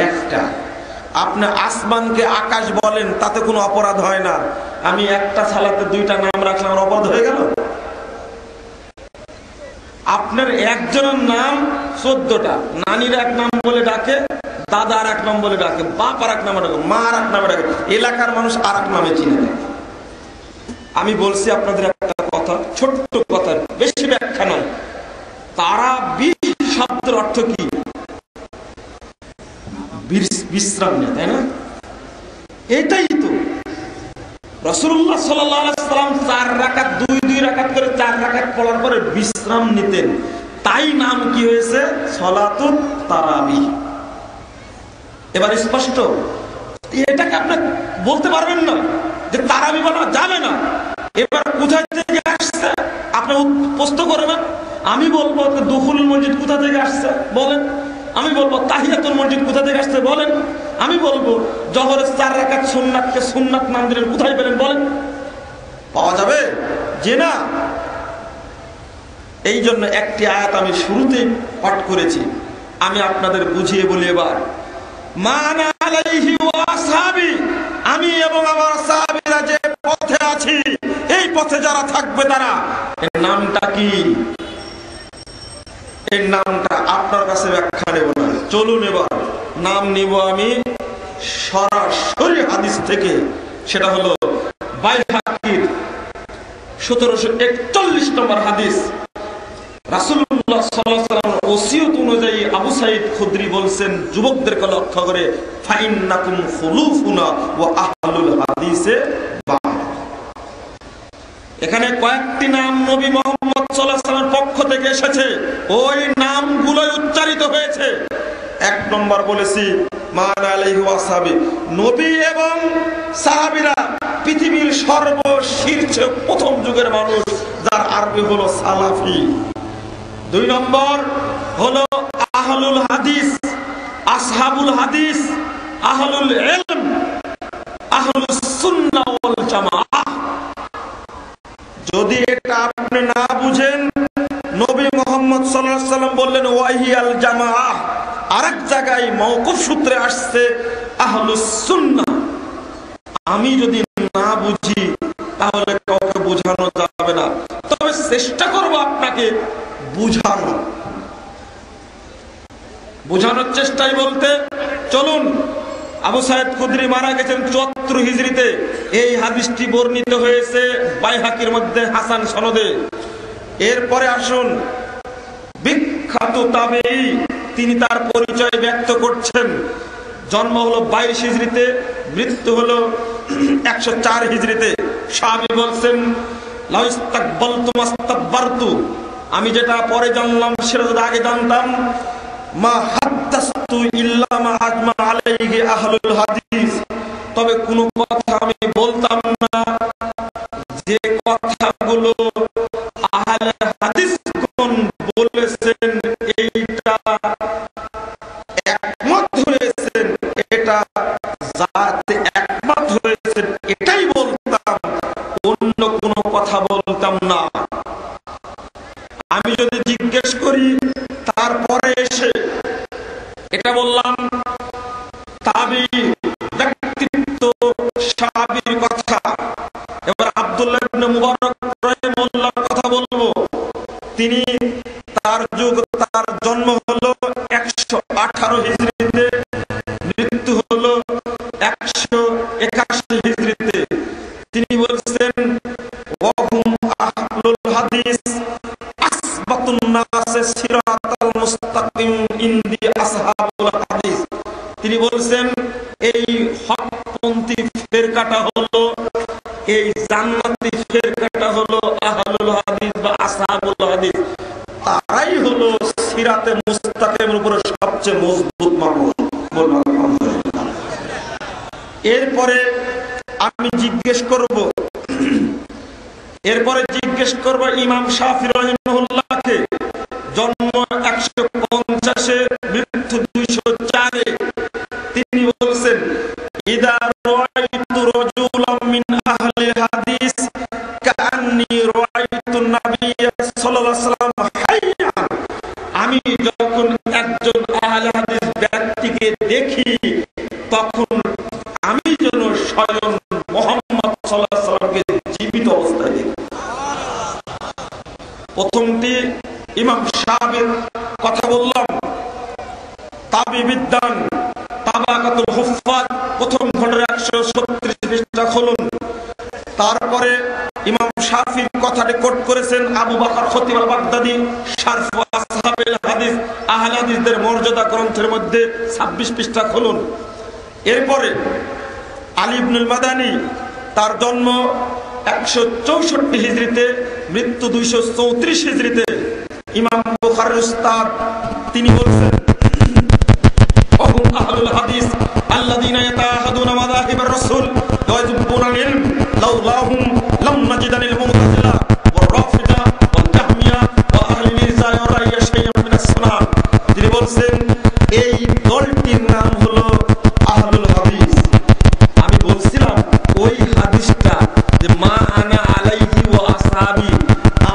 একটা। আপনি আসমানকে আকাশ বলেন, তাতে কোনো অপরাধ হয় না। আমি একটা সালাতে 2টা নাম রাখলাম, অপরাধ হয়ে গেল? আপনার একজনের নাম 14টা, নানির এক নাম বলে ডাকে, দাদার এক নাম বলে ডাকে, বাপ আর এক নামে ডাকে, মা আর এক নামে ডাকে, এলাকার মানুষ আর এক নামে চিনে দেয়। আমি বলছি আপনাদের একটা কথা, ছোট্ট কথা, বেশি ব্যাখ্যা নয়। তারাবি শব্দের অর্থ কি? বিশ্রাম নেয়, তাই না? এটাই তো রাসূলুল্লাহ সাল্লাল্লাহু আলাইহি ওয়াসাল্লাম 4 রাকাত 2 রাকাত করে 4 রাকাত পড়ার পরে বিশ্রাম নিতেন, তাই নাম কি হয়েছে? সালাতুত তারাবি। এবার স্পষ্ট? এটাকে আপনি বলতে পারবেন না যে তারাবি বলা যাবে না। এবার কোথা থেকে আসছে আপনি প্রশ্ন করবেন। আমি বলবো দুখুল মসজিদ কোথা থেকে আসছে বলেন। আমি বলবো তাহিয়াতুল মসজিদ কোথা থেকে আসছে বলেন। আমি বলবো জোহরের 4 রাকাত সুন্নাতকে সুন্নাত নাম দিলেন, কোথায় পেলেন বলেন? পাওয়া যাবে যে না। এই জন্য একটি আয়াত আমি শুরুতেই পাঠ করেছি, আমি আপনাদের বুঝিয়ে বলি এবার। মানা আলাইহি ওয়া আসহাবি, আমি এবং আমার সাহাবীরা যে পথে আছি, এই পথে যারা থাকবে তারা। এর নামটা কি? এই নামটা আপনার কাছে ব্যাখ্যা নেব না, চলুন এবার নাম নিব আমি সরাসরি হাদিস থেকে। সেটা হলো বাইহাকির 1741 নম্বর হাদিস। রাসূলুল্লাহ সাল্লাল্লাহু আলাইহি ওয়াসাল্লাম ওসিয়ত অনুযায়ী আবু সাঈদ খুদরি বলছেন যুবকদেরকে লক্ষ্য করে, ফাইন্নাকুম খুলুফুনা ওয়া আহলুল হাদিসে বা'দ। এখানে কয়েকটি নাম নবী মুহাম্মদ সাল্লাল্লাহু আলাইহি ওয়াসাল্লামের পক্ষ থেকে এসেছে, ওই নামগুলোই উচ্চারিত হয়েছে। 1 নম্বর বলেছি মানা আলাইহি ওয়া সাহাবী, নবী এবং সাহাবীরা পৃথিবীর সর্বশীর্ষ প্রথম যুগের মানুষ, যার আরবি হলো সালাফি। 2 নম্বর হলো আহলুল হাদিস, আসহাবুল হাদিস, আহলুল ইলম, আহলুস সুন্নাহ ওয়াল জামাআহ। যদি এটা আপনি না বুঝেন, নবী মুহাম্মদ সাল্লাল্লাহু আলাইহি ওয়াসাল্লাম বললেন ওয়াহিয়াল জামাআহ, আরেক জায়গায় মওকুফ সূত্রে আসছে আহলুস সুন্নাহ। আমি যদি না বুঝি তাহলে কাউকে বোঝানো যাবে না, তবে চেষ্টা করব আপনাকে বোঝানোর চেষ্টাই বলতে। চলুন, আবু সাঈদ খুদরি মারা গেছেন 74 হিজরিতে। এই হাদিসটি বর্ণিত হয়েছে বাইহাকির মধ্যে হাসান সনদে। এরপরে আসুন বিখ্যাত তাবেঈ, তিনি তার পরিচয় ব্যক্ত করছেন। জন্ম হলো 22 হিজরিতে, মৃত্যু হলো 104 হিজরিতে। সাহাবী বলছেন লাউ ইস্তাকবালতু মাস্তাকবারতু, আমি যেটা পরে জানলাম সেটা যদি আগে জানতাম, মা হাদাসতু কালতু ইল্লা মা আজমা আলাইহি আহলুল হাদিস, তবে কোন কথা আমি বলতাম না যে কথাগুলো আহলে হাদিসগণ বলেছেন এইটা একমত হয়েছেন, এটা যাতে একমত হয়েছেন এটাই বলতাম, অন্য কোনো কথা বলতাম না। আমি যদি জিজ্ঞেস করি তারপরে এসে এটা বললাম তাবি ব্যক্তিত্ব সাহাবীর কথা। এবার আব্দুল্লাহ ইবনে মুবারক রাহিমাহুল্লাহর কথা বলবো। তিনি তার জন্ম হলো 118 হিজরিতে, মৃত্যু হলো 181 হিজরিতে। তিনি বলছেন ওয়াহুম আহলুল হাদিস আসবাতুন নাস সিরাতাল মুস্তাকিম ইনদি আসহাবুল হাদিস। তিনি বলছেন এই হকপন্থী ফিরকাটা হলো, এই জান্নাতি ফিরকাটা হলো আহলুল হাদিস বা আসহাবুল হাদিস। তারাই হলো সিরাতে মুস্তাকিমের উপরে সবচেয়ে মজবুত মানুষ। বলুন আলহামদুলিল্লাহ। এরপরে আমি জিজ্ঞেস করব ইমাম শাফিঈ রাহিমাহুল্লাহকে। জন্ম 150-এ, মৃত্যু 204-এ। তিনি বলছেন ইদা রাআইতু রাজুলাম মিন আহলি হাদিস কাআন্নী রাআইতু নাবিয়্য সাল্লাল্লাহু আলাইহি ওয়াসাল্লাম হাইয়ান। আমি যখন একজন আহলে হাদিস ব্যক্তিকে দেখি তখন আমি যেন স্বয়ং মুহাম্মদ সাল্লাল্লাহু আলাইহি ওয়াসাল্লামকে জীবিত অবস্থায় দেখি। প্রথমটি ইমাম শাফিঈর কথা বললাম, তাবি বিদ্যান তাবাকাতুল হুফাজ প্রথম খণ্ডের 136 পৃষ্ঠা খুলুন। তারপরে ইমাম শাফিঈর কথাটি কোট করেছেন আবু বকর খতিব আল বাগদাদি শারফ আসহাবুল হাদিস, আহলে হাদিসদের মর্যাদা গ্রন্থের মধ্যে 26 পৃষ্ঠা খুলুন। এরপরে আলী ইবনুল মাদানী, তার জন্ম 164 হিজরিতে, মৃত্যু 234 হিজরিতে। ইমাম বুখারীর উস্তাদ, তিনি বলছেন ওহুম আহলুল হাদিস আল্লাযীনা ইয়াতাহাদুনা মাযাহিবার রাসূল ওয়া ইয়াযুবুনা ইলম লাউলাহুম লাম নাজিদানিল মুতাজিলা ওয়া রাফিদা ওয়াল জাহমিয়া ওয়া আহলি নিসা ওয়া রাইয়া শাইআন মিনাস সুনান। তিনি বলছেন এই দলটির নাম হলো আহলুল হাদিস। আমি বলছিলাম ওই হাদিসটা যে মা আনা আলাইহি ওয়া আসহাবি,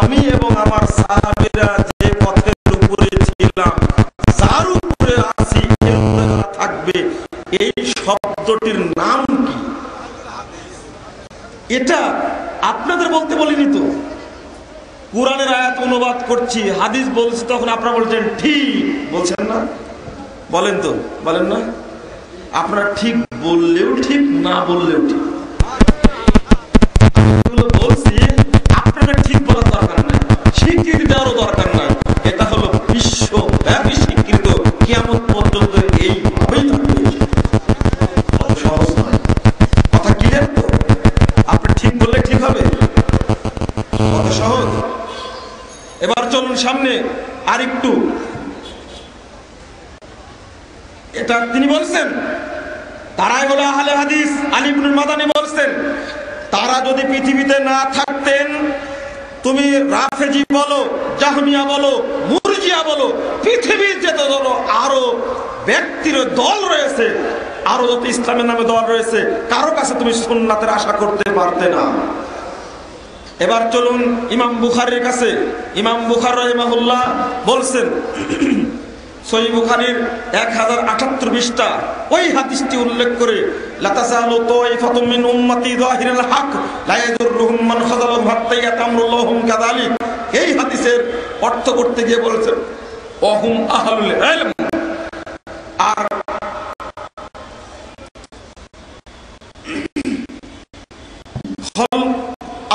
আমি এবং আমার সাহাবীরা যে পথের উপরে ছিলাম, যার উপরে আছি থাকবে, এই শব্দটির নাম কি? এটা আপনাদের বলতে বলিনি তো। কোরআনের আয়াত অনুবাদ করছি, হাদিস বলছি, তখন আপনারা বলছেন ঠিক, বলছেন না? বলেন তো, বলেন না? আপনারা ঠিক বললেও ঠিক, না বললেও ঠিক। বলছি আপনারা ঠিক বলার দরকার নাই, স্বীকৃতি দেওয়ারও দরকার নাই। এটা হলো বিশ্বব্যাপী স্বীকৃত, কিয়ামত পর্যন্ত এইভাবেই থাকবে। অত সহজ নয়। কথা ক্লিয়ার তো? আপনি ঠিক বললে ঠিক হবে, কত সহজ। এবার চলুন সামনে আরেকটু। এটা তিনি বলছেন তারাই হলো আহলে হাদিস। আলী ইবনুল মাদানী বলছেন তারা যদি পৃথিবীতে না থাকতেন, তুমি রাফেজি বলো, জাহমিয়া বলো, মুরজিয়া বলো, পৃথিবীর যত আরো ব্যক্তির দল রয়েছে, আরো যত ইসলামের নামে দল রয়েছে, কারো কাছে তুমি সুন্নাতের আশা করতে পারতে না। এবার চলুন ইমাম বুখারীর কাছে। ইমাম বুখারী রাহিমাহুল্লাহ বলছেন সহিহ বুখারীর 1078 পৃষ্ঠা ওই হাদিসটি উল্লেখ করে লাতাসালু তাইফাতুম মিন উম্মতি যাহিরুল হক লা ইয়াদুররুহুম মান খাযালাহুম হাত্তা ইয়াতামরুল্লাহুম কাযালিক। এই হাদিসের অর্থ করতে গিয়ে বলেছেন ওহুম আহলুল ইলম। আর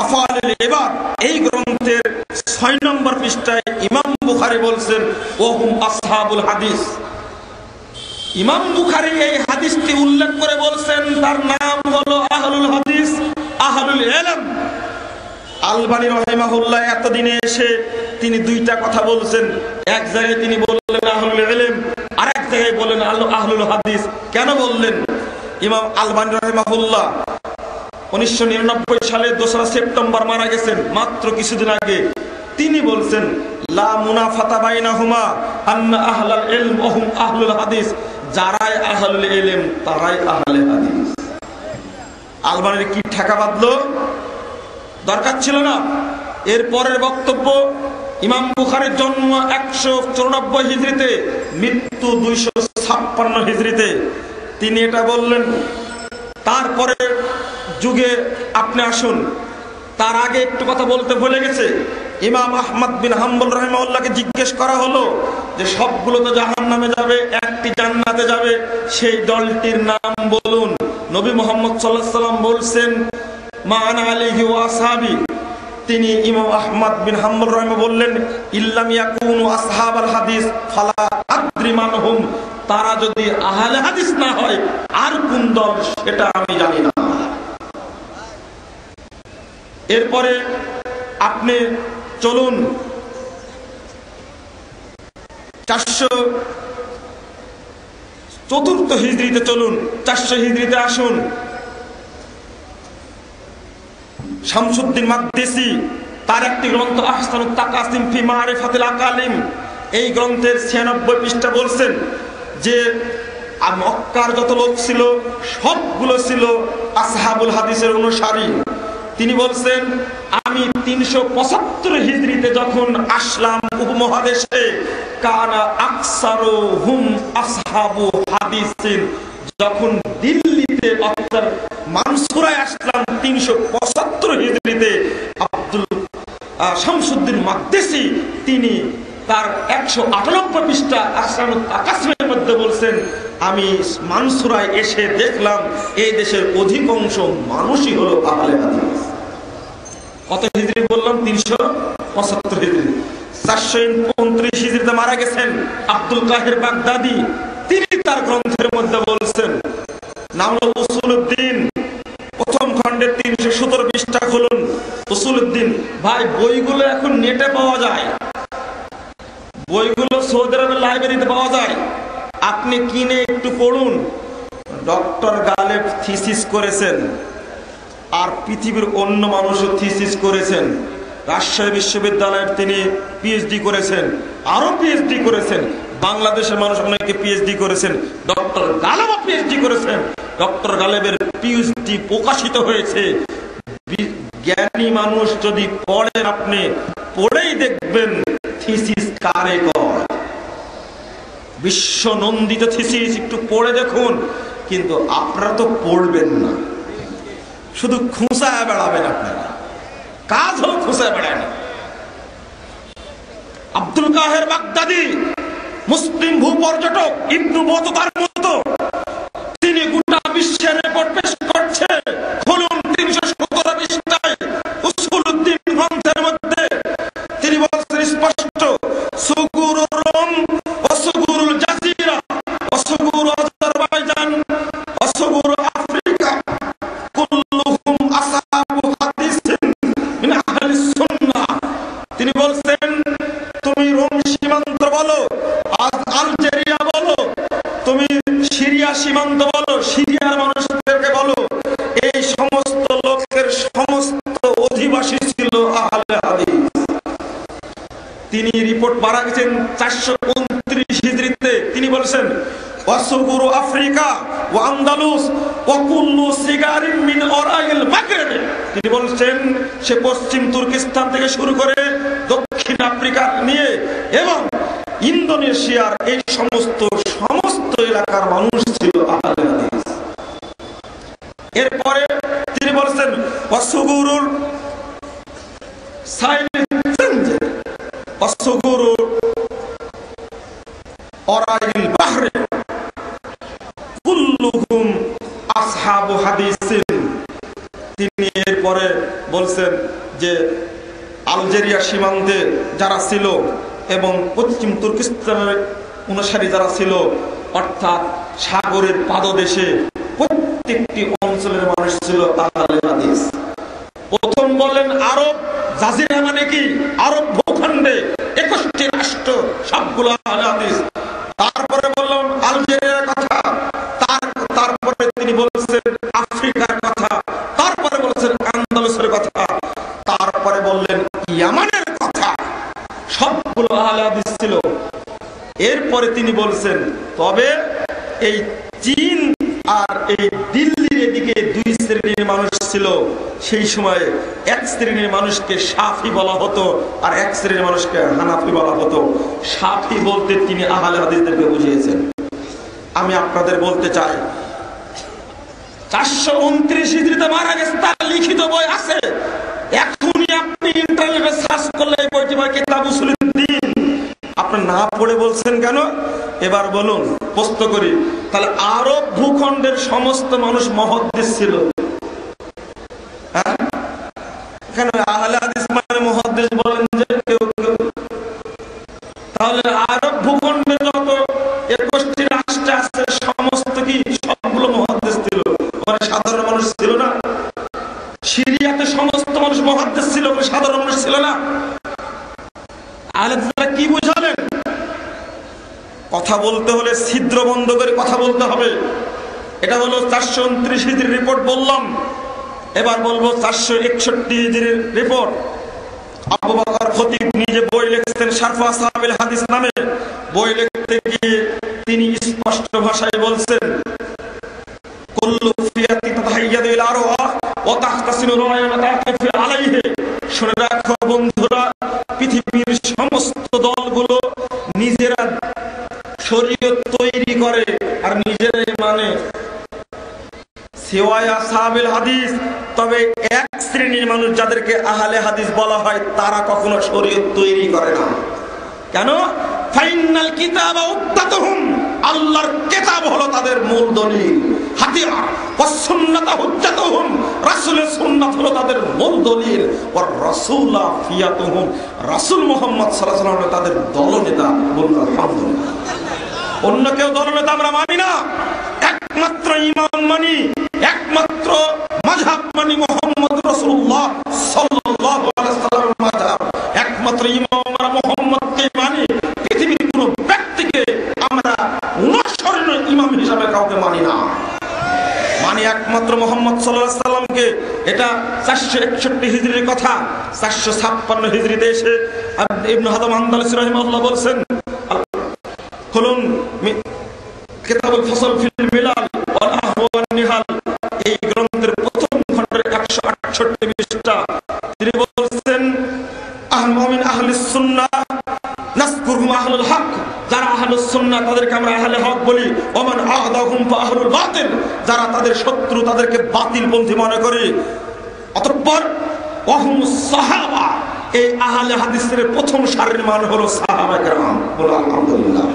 আফআলুল ইবাদ এই গ্রন্থের 6 নম্বর পৃষ্ঠায় ইমাম বুখারী বলছেন ওহুম আসহাবুল হাদিস। ইমাম বুখারী এই হাদিসটি উল্লেখ করে বলছেন তার নাম হলো আহলুল হাদিস, আহলুল ইলম। আলবানী রাহিমাহুল্লাহ এতদিনে এসে তিনি দুইটা কথা বলছেন। এক জায়গায় তিনি বললেন আহলুল ইলম, আর এক জায়গায় বলেন আহলুল হাদিস কেন বললেন? ইমাম আলবানী রাহিমাহুল্লাহ 1999 সালে 2রা সেপ্টেম্বর মারা গেছেন, মাত্র কিছুদিন আগে। তিনি বলছেন লা মুনাফাতা বাইনাহুমা আন্না আহলাল ইলম ওয়া হুম আহলুল হাদিস, যারাই আহলুল ইলম তারাই আহলে হাদিস। আলবানীর কি ঠেকা বাঁধলো? দরকার ছিল না। এর পরের বক্তব্য, ইমাম বুখারীর জন্ম 194 হিজরিতে, মৃত্যু 256 হিজরিতে। তিনি এটা বললেন। তারপরে যুগে আপনি আসুন, তার আগে একটু কথা বলতে ভুলে গেছে। ইমাম আহমদ বিন হাম্বল রাহিমাহুল্লাহকে জিজ্ঞেস করা হলো যে সবগুলো তো জাহান্নামে যাবে, একটি জান্নাতে যাবে, সেই দলটির নাম বলুন। নবী মুহাম্মদ সাল্লাল্লাহু আলাইহি ওয়াসাল্লাম বলছেন মা আনা আলাইহি ওয়া আসহাবি। তিনি ইমাম আহমদ বিন হাম্বল রাহিমাহুল্লাহ বললেন ইল্লাম ইয়াকুনু আসহাবাল হাদিস ফালা আদরি মানহুম, তারা যদি আহলে হাদিস না হয় আর কোন দল সেটা আমি জানি না। এরপরে আপনি চলুন 404 হিজরিতে, চলুন 400 হিজরিতে আসুন। শামসুদ্দিন মাকদিসি তার একটি গ্রন্থ আহসানুত তাকাসিম ফি মারিফাতিল আকালিম, এই গ্রন্থের 96 পৃষ্ঠা বলছেন যে মক্কার যত লোক ছিল সবগুলো ছিল আসহাবুল হাদিসের অনুসারী। তিনি বলছেন আমি 375 হিজরিতে যখন আসলাম উপমহাদেশে, কানা আকসারুহুম আসহাবু হাদিসিন, যখন দিল্লিতে অর্থাৎ মানসুরায় আসলাম 375 হিজরিতে, শামসুদ্দিন মাকদিসি তিনি তার 198 পৃষ্ঠা আহসানুত তাকাসিমের মধ্যে বলছেন আমি মানসুরায় এসে দেখলাম এই দেশের অধিকাংশ মানুষই হলো আহলে হাদিস। কত হিজরি বললাম? 375 হিজরি। 429 হিজরিতে মারা গেছেন আব্দুল কাহির বাগদাদি। তিনি তার গ্রন্থের মধ্যে বলছেন, নাম হলো উসুলউদ্দিন, প্রথম খণ্ডের 317 পৃষ্ঠা খুলুন। উসুলউদ্দিন, ভাই বইগুলো এখন নেটে পাওয়া যায়, বইগুলো সৌদি আরবের লাইব্রেরিতে পাওয়া যায়, আপনি কিনে একটু পড়ুন। ডক্টর গালেব থিসিস করেছেন, আর পৃথিবীর অন্য মানুষও থিসিস করেছেন। রাজশাহী বিশ্ববিদ্যালয়ের তিনি পিএইচডি করেছেন, আরো পিএইচডি করেছেন। বাংলাদেশের মানুষ অনেকে পিএইচডি করেছেন, ডক্টর গালেবও পিএইচডি করেছেন। ডক্টর গালেবের পিএইচডি প্রকাশিত হয়েছে। জ্ঞানী মানুষ যদি পড়েন, আপনি পড়েই দেখবেন থিসিস কারে কয়। বিশ্ব নন্দিত থিসিস একটু পড়ে দেখুন, কিন্তু আপনারা তো পড়বেন না, শুধু খুঁচায় বেড়াবেন। আপনারা কাজ হলো খুঁচায় বেড়ায় না। আব্দুল কাহের বাগদাদি মুসলিম ভূপর্যটক ইবনু বতুতার মতো তিনি গোটা বিশ্বের রেকর্ড পেশ করছে। খুলুন 317 পৃষ্ঠায় উসুলউদ্দিন গ্রন্থের মধ্যে তিনি বলছেন স্পষ্ট, সুগুরুর রোম অসুগুরুল জাজিরা অসুগুরু আজারবাইজান অসুগুরু আফ্রিকা কুল্লুহুম আসহাবু হাদিসিন মিন আহলিস সুন্নাহ। তিনি বলছেন তুমি রোম সীমান্ত বলো, আলজেরিয়া বলো, তুমি সিরিয়া সীমান্ত বলো, সিরিয়ার মানুষদেরকে বলো, এই সমস্ত লোকের সমস্ত অধিবাসী ছিল আহলে হাদিস। তিনি রিপোর্ট মারা গেছেন 429 হিজরিতে। তিনি বলেছেন ওয়াসুগুরু আফ্রিকা ওয়া আন্দালুস ওয়া কুল্লু সিগারিন মিন ওরাইল মাগরিব। তিনি বলেছেন সে পশ্চিম তুর্কিস্তান থেকে শুরু করে দক্ষিণ আফ্রিকা নিয়ে এবং ইন্দোনেশিয়ার এই সমস্ত এলাকার মানুষ ছিল আহলে হাদিস। এরপরে তিনি বলেছেন ওয়াসুগুরুর সাইলেন্সে ওয়াসুগুরুর ওরাইল বাহরে কুল্লুহুম আসহাবু হাদিসিন। তিনি এরপরে বলছেন যে আলজেরিয়া সীমান্তে যারা ছিল এবং পশ্চিম তুর্কিস্তানের অনুসারী যারা ছিল, অর্থাৎ সাগরের পাদদেশে প্রত্যেকটি অঞ্চলের মানুষ ছিল আহলে হাদিস। প্রথম বললেন আরব জাজিরা মানে কি? আরব ভূখণ্ডে 21টি রাষ্ট্র, সবগুলো আহলে হাদিস। তারপরে বললাম আলজেরিয়ার তিনি বলছেন। তবে এই চীন আর এই দিল্লির এদিকে দুই শ্রেণীর মানুষ ছিল। সেই সময়ে এক শ্রেণীর মানুষকে শাফি বলা হতো আর এক শ্রেণীর মানুষকে হানাফি বলা হতো। শাফি বলতে তিনি আহলে হাদিসদেরকে বুঝিয়েছেন। আমি আপনাদের বলতে চাই, 429 হিজরিতে মারা গেছে, তার লিখিত বই আছে। এখনই আপনি ইন্টারনেটে সার্চ করলে এই বইটি পাবেন, কিতাব উসুলুদ্দিন। আপনি না পড়ে বলছেন কেন? এবার বলুন, প্রশ্ন করি, তাহলে আরব ভূখণ্ডের সমস্ত মানুষ মুহাদ্দিস ছিল? হ্যাঁ, কেন আহলে হাদিস মানে মুহাদ্দিস বলেন যে কেউ কেউ? তাহলে আরব ভূখণ্ডে যত 21টি রাষ্ট্র আছে সমস্ত কি সবগুলো মুহাদ্দিস ছিল? মানে সাধারণ মানুষ ছিল না? সিরিয়াতে সমস্ত মানুষ মুহাদ্দিস ছিল, সাধারণ মানুষ ছিল না? আলেমরা কি বুঝালেন? কথা বলতে হলে ছিদ্র বন্ধ করে কথা বলতে হবে। এটা হলো 429 হিজরির রিপোর্ট বললাম। এবার বলবো 461 হিজরির রিপোর্ট। আবু বকর খতিব নিজে বই লিখতেন শারফ আসহাবিল হাদিস নামে। বই লিখতে গিয়ে তিনি স্পষ্ট ভাষায় বলছেন, কুল্লু ফিয়াতি তাতাহাইয়াদু ইলা আরওয়া ওয়া তাহতাসিনু রায়াতাকাফি আলাইহি। শুনে রাখো বন্ধুরা, পৃথিবীর সমস্ত দলগুলো নিজেরা শরীয়ত তৈরি করে আর নিজেরাই মানে সিওয়ায়া আসহাবিল হাদিস। তবে এক শ্রেণীর মানুষ যাদেরকে আহলে হাদিস বলা হয় তারা কখনো শরীয়ত তৈরি করে না। কেন? ফাইনাল কিতাবা উদ্দাতুহুম, আল্লাহর কিতাব হলো তাদের মূল দলিল, হাতিয়ার। ওয়াস সুন্নাতু হুজ্জাতুহুম, রাসূলের সুন্নাত হলো তাদের মূল দলিল। ওয়ার রাসূলা ফিয়াতুহুম, রাসূল মুহাম্মদ সাল্লাল্লাহু আলাইহি ওয়াসাল্লাম তাদের দলনেতা। বলুন আলহামদুলিল্লাহ। অন্য কেউ দলনেতা আমরা মানি না, একমাত্র ইমাম মানি, একমাত্র মাযহাব মানি মুহাম্মদ রাসূলুল্লাহ সাল্লাল্লাহু আলাইহি ওয়াসাল্লামের মাযহাব। একমাত্র ইমাম আমরা মুহাম্মদকে মানি, পৃথিবীর কোনো ব্যক্তিকে আমরা অনুসরণীয় ইমাম হিসাবে কাউকে মানি না। মানি একমাত্র মুহাম্মদ সাল্লাল্লাহু আলাইহি ওয়াসাল্লামকে। এটা 461 হিজরির কথা। 456 হিজরিতে এসে ইবনে হাজাম আন্দালুসি রাহিমাহুল্লাহ বলছেন, খুলুন কিতাবুল ফাসল ফিল মিলাল ওয়াল আহওয়ান নিহাল, এই গ্রন্থের প্রথম খণ্ডের 168 পৃষ্ঠা। তিনি বলছেন, আহল মুমিন আহলুস সুন্নাহ নাযকুরুহুম আহলুল হক, যারা আহলুস সুন্নাহ তাদেরকে আমরা আহলে হক বলি। ওমান আদাহুম ফা আহলুল বাতিল, যারা তাদের শত্রু তাদেরকে বাতিলপন্থী মনে করে। অতঃপর ওয়াহুমুস সাহাবা, এই আহলে হাদিসের প্রথম সারির মান হলো সাহাবায়ে কেরাম। বলো আলহামদুলিল্লাহ।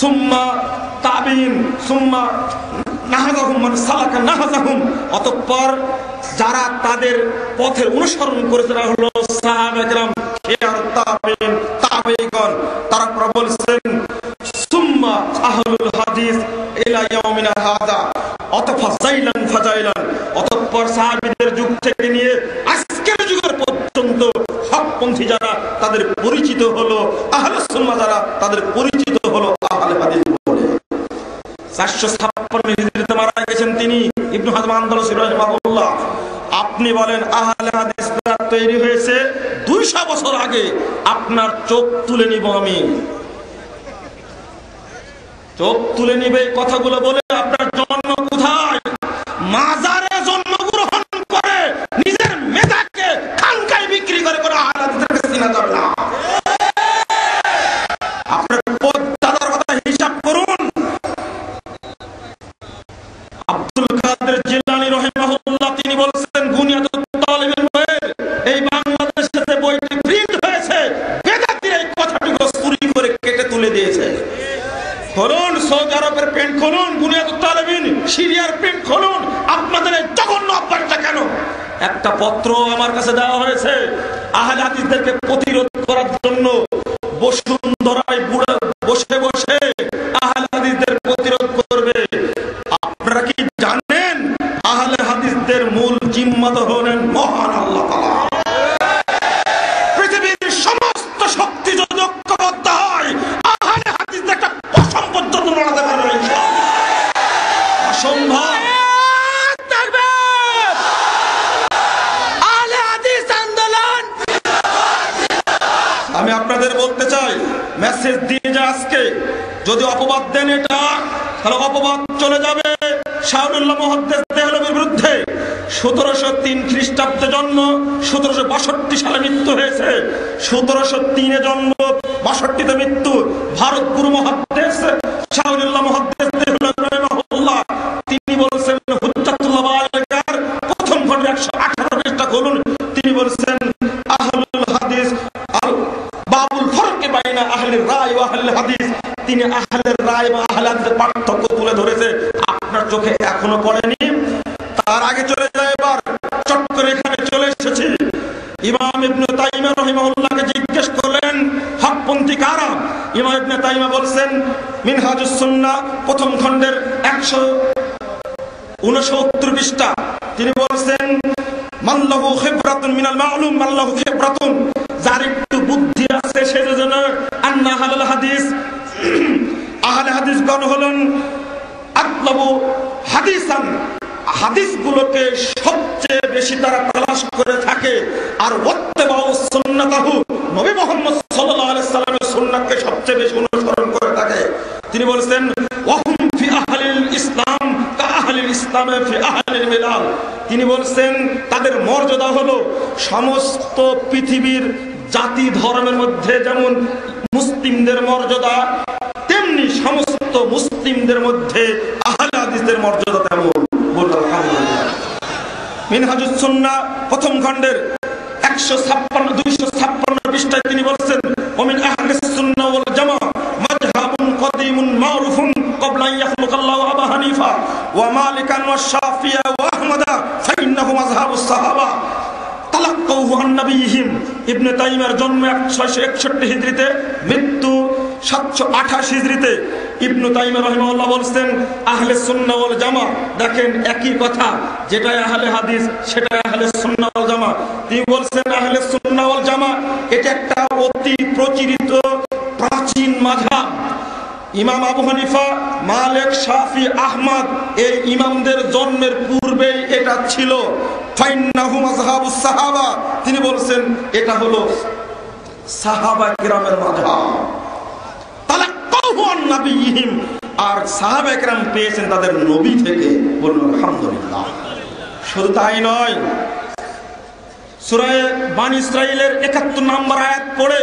সুম্মা তাবিন, সুম্মা নাহাজাহুম মান সালাকা নাহাজাহুম, অতঃপর যারা তাদের পথের অনুসরণ করেছে তারা হলো সাহাবায়ে কেরাম, খিয়ার তাবিন, তাবিঈগণ। তারপর বলছেন সুম্মা আহলুল হাদিস ইলা ইয়াউমিনা হাযা, অতঃপর জাইলান ফাজাইলান, অতঃপর সাহাবীদের যুগ থেকে নিয়ে আজকের যুগের পর্যন্ত হকপন্থী যারা তাদের পরিচিত হলো আহলুস সুন্নাহ, যারা তাদের পরিচিত হলো আহলে হাদিস বলে। 456 হিজরিতে মারা গেছেন তিনি, ইবনে হাজাম আন্দালুসি রাহিমাহুল্লাহ। আপনি বলেন আহলে হাদিসরা তৈরি হয়েছে 200 বছর আগে। আপনার চোখ তুলে নিব আমি, চোখ তুলে নিবে এই কথাগুলো বলে। আপনার জন্ম কোথায়? মাজারে জন্মগ্রহণ করে নিজের মেধাকে খানকায় বিক্রি করে কোনো আহলে হাদিসকে চিনা যাবে না। আপনার পদ্মাদার কথা হিসাব করুন। আব্দুল কাদের জিলানী রাহিমাহুল্লাহ তিনি বলছেন, বুনিয়াতুত তালিবিন বইয়ের এই বাংলাদেশে যে বইটি প্রিন্ট হয়েছে, বেদাতিরা এই কথাটিকে চুরি করে কেটে তুলে দিয়েছে। খুলুন সৌদি আরবের প্রিন্ট, খুলুন বুনিয়াতুত তালিবিন, সিরিয়ার প্রিন্ট খুলুন। আপনাদের এই জঘন্য অভ্যাসটা কেন? একটা পত্র আমার কাছে দেওয়া হয়েছে আহলে হাদিসদেরকে প্রতিরোধ করার জন্য। বসুন্ধরায় বসে বসে আহলে হাদিসদের প্রতিরোধ করবে। আপনারা কি জানেন আহলে হাদিসদের মূল জিম্মাদার হলেন মহান আল্লাহ তাআলা। পৃথিবীর সমস্ত শক্তি যদি ঐক্যবদ্ধ হয়, আহলে হাদিসদের একটা পশম পর্যন্ত বানাতে পারবে না ইনশাআল্লাহ। অসম্ভব। আমি আপনাদের বলতে চাই, মেসেজ দিয়ে যা আজকে যদি অপবাদ দেন এটা, তাহলে অপবাদ চলে যাবে শাহুল্লাহ মুহাদ্দিস দেহলভির বিরুদ্ধে। 1703 খ্রিস্টাব্দে জন্ম, 1762 সালে মৃত্যু হয়েছে। 1703 জন্ম, 62 মৃত্যু। ভারত গুরু মুহাদ্দিস শাহুল্লাহ মুহাদ্দিস দেহলভি রাহিমাহুল্লাহ, তিনি বলছেন হুজ্জাতুল্লাহ বালিগার প্রথম খণ্ডে 118 পৃষ্ঠা খুলুন। তিনি বলছেন আহলুল হাদিস আল বাবুল ফারকে বাইনা আহলির রায় ওয়া আহলিল হাদিস। তিনি আহলের রায় এবং আহলে হাদিসের পার্থক্য তুলে ধরেছে। আপনার চোখে এখনো পড়েনি? তার আগে চলে যায়, এবার চট করে এখানে চলে এসেছি। ইমাম ইবনে তাইমিয়া রাহিমাহুল্লাহকে জিজ্ঞেস করলেন হকপন্থী কারা? ইমাম ইবনে তাইমিয়া বলছেন মিনহাজুস সুন্নাহ প্রথম খণ্ডের 169 পৃষ্ঠা। তিনি বলছেন মাল্লাহু খিবরাতুন মিনাল মা'লুম মাল্লাহু খিবরাতুন, যার একটু বুদ্ধি আছে সে যেন আন্না আহলুল হাদিস, আহলে হাদিসগণ হলেন আতলাবু হাদিসান, হাদিসগুলোকে সবচেয়ে বেশি তারা তালাশ করে থাকে, আর ওয়াত্তাবাউ সুন্নাতাহু, নবী মুহাম্মদ সাল্লাল্লাহু আলাইহি সাল্লামের সুন্নাতকে সবচেয়ে বেশি অনুসরণ করে থাকে। তিনি বলেছেন ওয়াহুম ফি আহলিল ইসলাম কা আহলিল ইসলামে ফি আহলিল মিলাল। তিনি বলছেন তাদের মর্যাদা হলো সমস্ত পৃথিবীর জাতি ধর্মের মধ্যে যেমন মুসলিমদের মর্যাদা, তেমনি সমস্ত মুসলিমদের মধ্যে আহলে হাদিসের মর্যাদা তেমন। আলহামদুলিল্লাহ। মিনহাজুস সুন্নাহ প্রথম খণ্ডের 256 পৃষ্ঠায় তিনি বলেছেন ওমিন আহলিস সুন্নাহ ওয়াল জামাআহ মাযহাবুন কদিমুন মারুফুন ক্বাবলা আন ইয়াখলুকাল্লাহু আবু হানিফা ওয়া মালিকান ওয়া শাফিঈ ওয়া আহমদ ফাইন্নাহু মাযহাবুস সাহাবা তালাক্কাউহু আন নবিয়িহিম। ইবনে তাইমিয়ার জন্ম 661 হিজরিতে, মৃত্যু 728 হিজরিতে। ইবনে তাইমিয়া রাহিমাহুল্লাহ বলেন আহলে সুন্নাহ ওয়াল জামাআহ, দেখেন একই কথা, যেটা আহলে হাদিস সেটা আহলে সুন্নাহ ওয়াল জামাআহ। তিনি বলেন আহলে সুন্নাহ ওয়াল জামাআহ এটা একটা অতি প্রচলিত প্রাচীন মাযহাব। ইমাম আবু হানিফা, মালিক, শাফি, আহমদ এই ইমামদের জন্মের পূর্বেই এটা ছিল। ফাইন্নাহু মাযহাবুস সাহাবা, তিনি বলেন এটা হলো সাহাবা কিরামের মাযহাব। তালাক্কাউহু আন নবিয়িহিম, আর সাহাবা কিরাম পেয়েছেন তাদের নবী থেকে। বলুন আলহামদুলিল্লাহ। শুধু তাই নয়, সূরা বানী ইসরাঈলের 71 নম্বর আয়াত পড়ে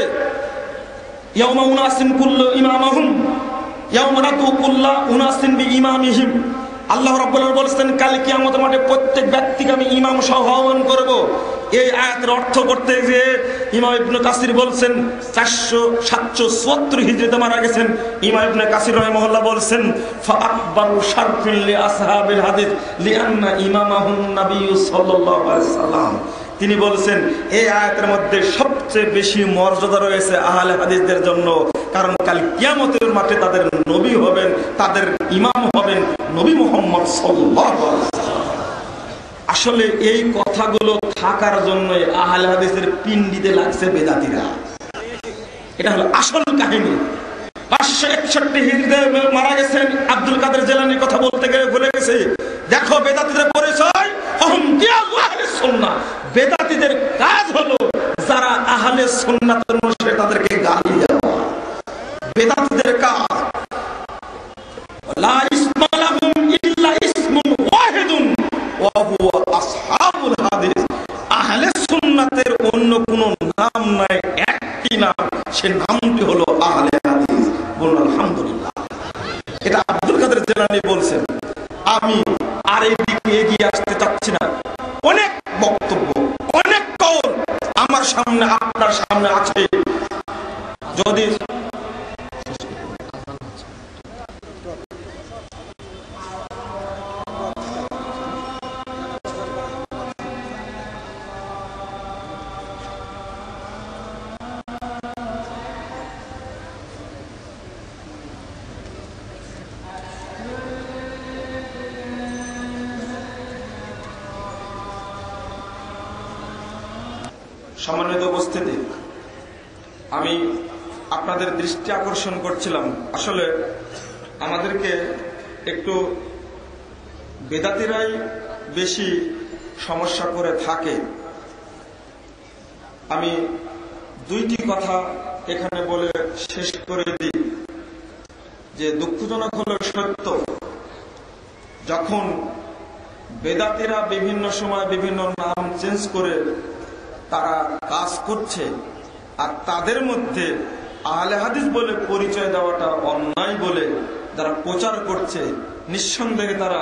ইয়াউমা উনাসিন কুল্লু ইমামাহুম ইয়াউমা নাতু কুল্লা উনাসিন বিইমামিহিম। আল্লাহ রাব্বুল আলামিন বলেছেন কাল কিয়ামতের মাঠে প্রত্যেক ব্যক্তিকে আমি ইমাম সহ আহ্বান করব। এই আয়াতের অর্থ করতে যে ইমাম ইবনে কাসির বলেছেন 474 হিজরিতে মারা গেছেন। ইমাম ইবনে কাসির রাহিমাহুল্লাহ বলেছেন ফাআকবারু শারফিন লি আসহাবিল হাদিস লিআন্না ইমামাহুন নবী সাল্লাল্লাহু আলাইহি সাল্লাম। তিনি বলেছেন এই আয়াতের মধ্যে সবচেয়ে বেশি মর্যাদা রয়েছে আহলে হাদিসদের জন্য, কারণ কাল কিয়ামতের মাঠে তাদের নবী হবেন, তাদের ইমাম হবেন নবী মুহাম্মদ সাল্লাল্লাহু আলাইহি ওয়াসাল্লাম। আসলে এই কথাগুলো থাকার জন্য আহলে হাদিসের পিণ্ডিতে লাগছে বেদাতীরা। এটা হলো আসল কাহিনী। 561 হিজরিতে মারা গেছেন। আব্দুল কাদের জিলানীর কথা বলতে গেলে ভুলে গেছে। দেখো বেদাতীদের পরিচয়, হুম কিয়ামু আহলিস সুন্নাহ। বেদাতীদের কাজ হলো যারা আহলে সুন্নাতের অনুসারী তাদেরকে গালি দেওয়া। বেদাতীদের কাজ লা ইসমা লাহুম ইল্লা ইসমুন ওয়াহিদুন ওয়া হুয়া আসহাবুল হাদিস। আহলে সুন্নাতের অন্য কোনো নাম নাই, একটি নাম, সে নামটি হলো আহলে হাদিস। বলুন আলহামদুলিল্লাহ। এটা আব্দুল কাদের জিলানী বলছেন। আমি আর এই দিকে এগিয়ে আসতে চাচ্ছি না। অনেক বক্তব্য, অনেক কওল আমার সামনে, আপনার সামনে আছে। যদি সম্মানিত উপস্থিতি, আমি আপনাদের দৃষ্টি আকর্ষণ করছিলাম। আসলে আমাদেরকে একটু বেদাতীরাই বেশি সমস্যা করে থাকে। আমি দুইটি কথা এখানে বলে শেষ করে দিই যে দুঃখজনক হলো সত্য, যখন বেদাতীরা বিভিন্ন সময় বিভিন্ন নাম চেঞ্জ করে তারা কাজ করছে, আর তাদের মধ্যে আহলে হাদিস বলে পরিচয় দেওয়াটা অন্যায় বলে যারা প্রচার করছে, নিঃসন্দেহে তারা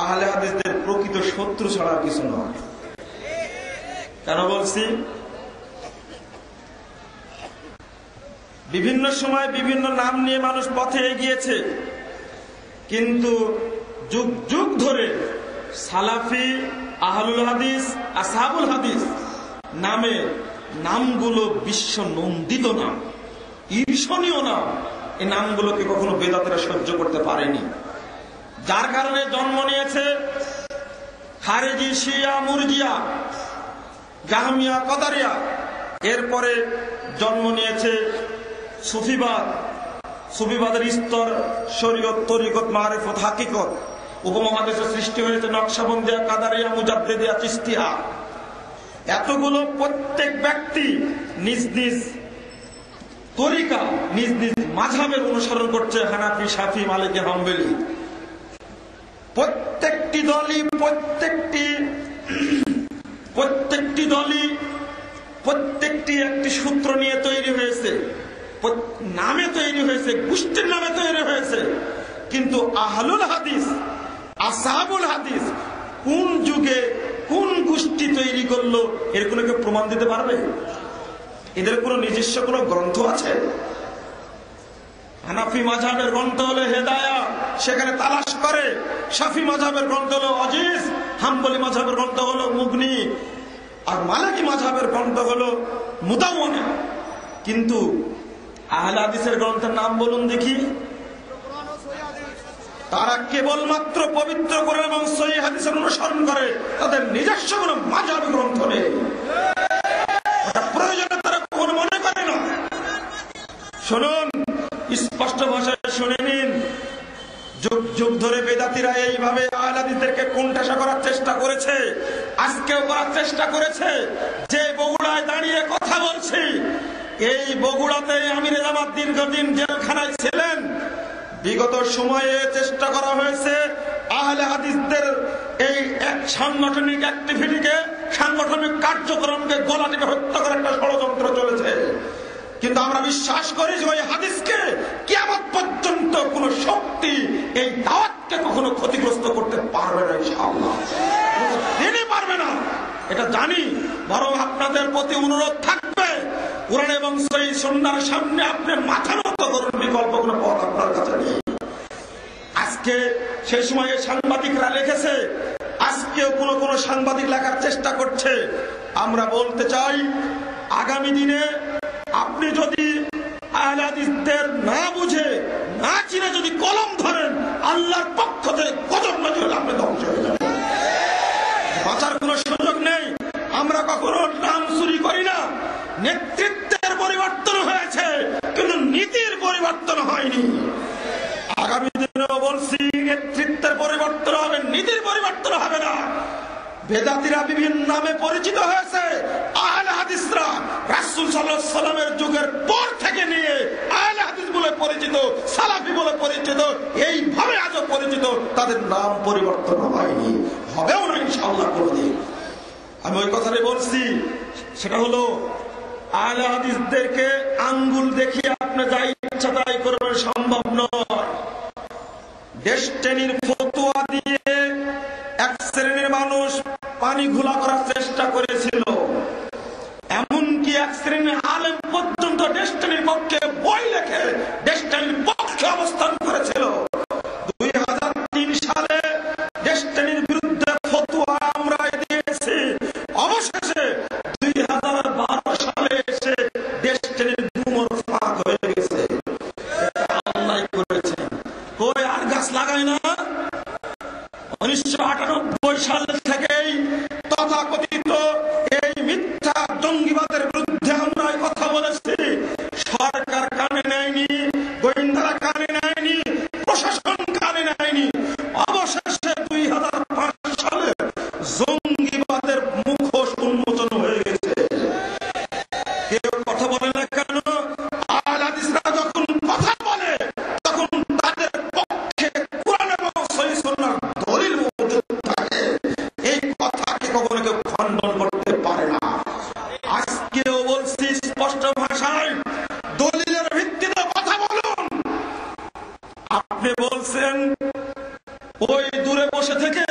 আহলে হাদিসদের প্রকৃত শত্রু ছাড়া কিছু নয়। কেন বলছি? বিভিন্ন সময় বিভিন্ন নাম নিয়ে মানুষ পথে এগিয়েছে, কিন্তু যুগ যুগ ধরে সালাফি, আহলুল হাদিস, আসহাবুল হাদিস নামে নামগুলো বিশ্ব নন্দিত নাম, ঈর্ষণীয় নাম। এই নামগুলোকে কখনো বেদাতেরা সহ্য করতে পারেনি, যার কারণে জন্ম নিয়েছে খারেজি, শিয়া, মুরজিয়া, জাহমিয়া, কদারিয়া। এরপরে জন্ম নিয়েছে সুফিবাদ, সুফিবাদের স্তর শরীয়ত, তরিকত, মারিফত, হাকিকত। উপমহাদেশে সৃষ্টি হয়েছে নকশবন্দিয়া, কাদারিয়া, মুজাদ্দিদিয়া, চিশতিয়া। এতগুলো প্রত্যেক ব্যক্তি নিজ নিজ তরিকা, নিজ নিজ মাযহাবের অনুসরণ করছে, হানাফি, শাফি, মালিকি, হাম্বলি। প্রত্যেকটি দলই প্রত্যেকটি একটি সূত্র নিয়ে তৈরি হয়েছে, নামে তৈরি হয়েছে, গোষ্ঠীর নামে তৈরি হয়েছে। কিন্তু আহলুল হাদিস, আসহাবুল হাদিস কোন যুগে কোন গোষ্ঠী তৈরি করলো এর কোনো কেউ প্রমাণ দিতে পারবে? এদের কোনো নিজস্ব কোনো গ্রন্থ আছে? হানাফি মাযহাবের গ্রন্থ হলো হেদায়া, সেখানে তালাশ করে। শাফি মাযহাবের গ্রন্থ হলো আজিজ, হাম্বলি মাযহাবের গ্রন্থ হলো মুগনি, আর মালিকি মাযহাবের গ্রন্থ হলো মুদাওয়ানা। কিন্তু আহলে হাদিসের গ্রন্থের নাম বলুন দেখি। তারা কেবলমাত্র পবিত্র কোরআন এবং সহিহ হাদিসের অনুসরণ করে, তাদের নিজস্ব কোনো মাযহাবী গ্রন্থ নেই। প্রয়োজনে তারা কখনো মনে করে না। শুনুন, স্পষ্ট ভাষায় শুনে নিন, যুগ যুগ ধরে বেদাতীরা এইভাবে আহলে হাদিসদেরকে কোণঠাসা করার চেষ্টা করেছে, আজকেও করার চেষ্টা করেছে। যে বগুড়ায় দাঁড়িয়ে কথা বলছি, এই বগুড়াতে আমিরে জামাত দীর্ঘদিন জেলখানায় ছিলেন। বিগত সময়ে চেষ্টা করা হয়েছে আহলে হাদিসদের এই এক সাংগঠনিক অ্যাক্টিভিটিকে, সাংগঠনিক কার্যক্রমকে গলা টিপে হত্যা করার একটা ষড়যন্ত্র চলেছে। কিন্তু আমরা বিশ্বাস করি যে ওই হাদিসকে কিয়ামত পর্যন্ত কোন শক্তি এই দাওয়াতকে কখনো ক্ষতিগ্রস্ত করতে পারবে না, ইনশাআল্লাহ দিনই পারবে না, এটা জানি। বরং আপনাদের প্রতি অনুরোধ থাকবে, কোরআন এবং সহিহ সুন্নাহর সামনে আপনি মাথা নত করুন, বিকল্প কোনো পথ আপনার কাছে নেই। আজকে সেই সময়ে সাংবাদিকরা লিখেছে, আজকেও কোন সাংবাদিক লেখার চেষ্টা করছে। আমরা বলতে চাই, আগামী দিনে আপনি যদি আহলে হাদিসদের না বুঝে, না চিনে যদি কলম ধরেন, আল্লাহর পক্ষ থেকে গজব নজর আপনি ধ্বংস হয়ে যাবেন, বাঁচার কোন সুযোগ নেই। আমরা কখনো নাম চুরি করি না। নেতৃত্বের পরিবর্তন হয়েছে, কিন্তু নীতির পরিবর্তন হয়নি। আগামী দিনেও বলছি, নেতৃত্বের পরিবর্তন হবে, নীতির পরিবর্তন হবে না। বেদাতীরা বিভিন্ন নামে পরিচিত হয়েছে, আহলে হাদিসরা রাসূল সাল্লাল্লাহু আলাইহি ওয়াসাল্লামের যুগের পর থেকে নিয়ে আহলে হাদিস বলে পরিচিত, সালাফি বলে পরিচিত, এইভাবে আজও পরিচিত। তাদের নাম পরিবর্তন হয়নি, হবেও না ইনশাআল্লাহ কোনদিন। আমি ওই কথাটাই বলছি, সেটা হলো আহলে হাদিসদেরকে আঙ্গুল দেখিয়ে আপনি যা ইচ্ছা তাই করবেন, সম্ভব নয়। ডেস্টিনির ফতোয়া দিয়ে এক শ্রেণীর মানুষ পানি ঘোলা করার চেষ্টা করেছিল, এমনকি এক শ্রেণীর আলেম পর্যন্ত ডেস্টিনির পক্ষে বই লেখে ডেস্টিনির পক্ষে অবস্থান করেছিল। 2003 সালে ডেস্টিনির বিরুদ্ধে ফতোয়া আমরা দিয়েছি। অবশেষে 2012 সালে এসে ডেস্টিনির গুমর ফাঁক হয়ে গেছে। আল্লাহ করেছেন, কই আর গাছ লাগায় না। 1998 সাল থেকেই তথাকথিত এই মিথ্যা জঙ্গিবাদের বিরুদ্ধে আমরা কথা বলেছি। সরকার কানে নেয়নি, গোয়েন্দারা কানে নেয়নি, প্রশাসন কানে নেয়নি। অবশেষে 2005 সালে জঙ্গিবাদের মুখোশ উন্মোচন হয়ে গেছে। কেউ কথা বলে না কেন? আহলে হাদিসরা যখন কথা বলে তখন আপনি বলছেন ওই দূরে বসে থেকে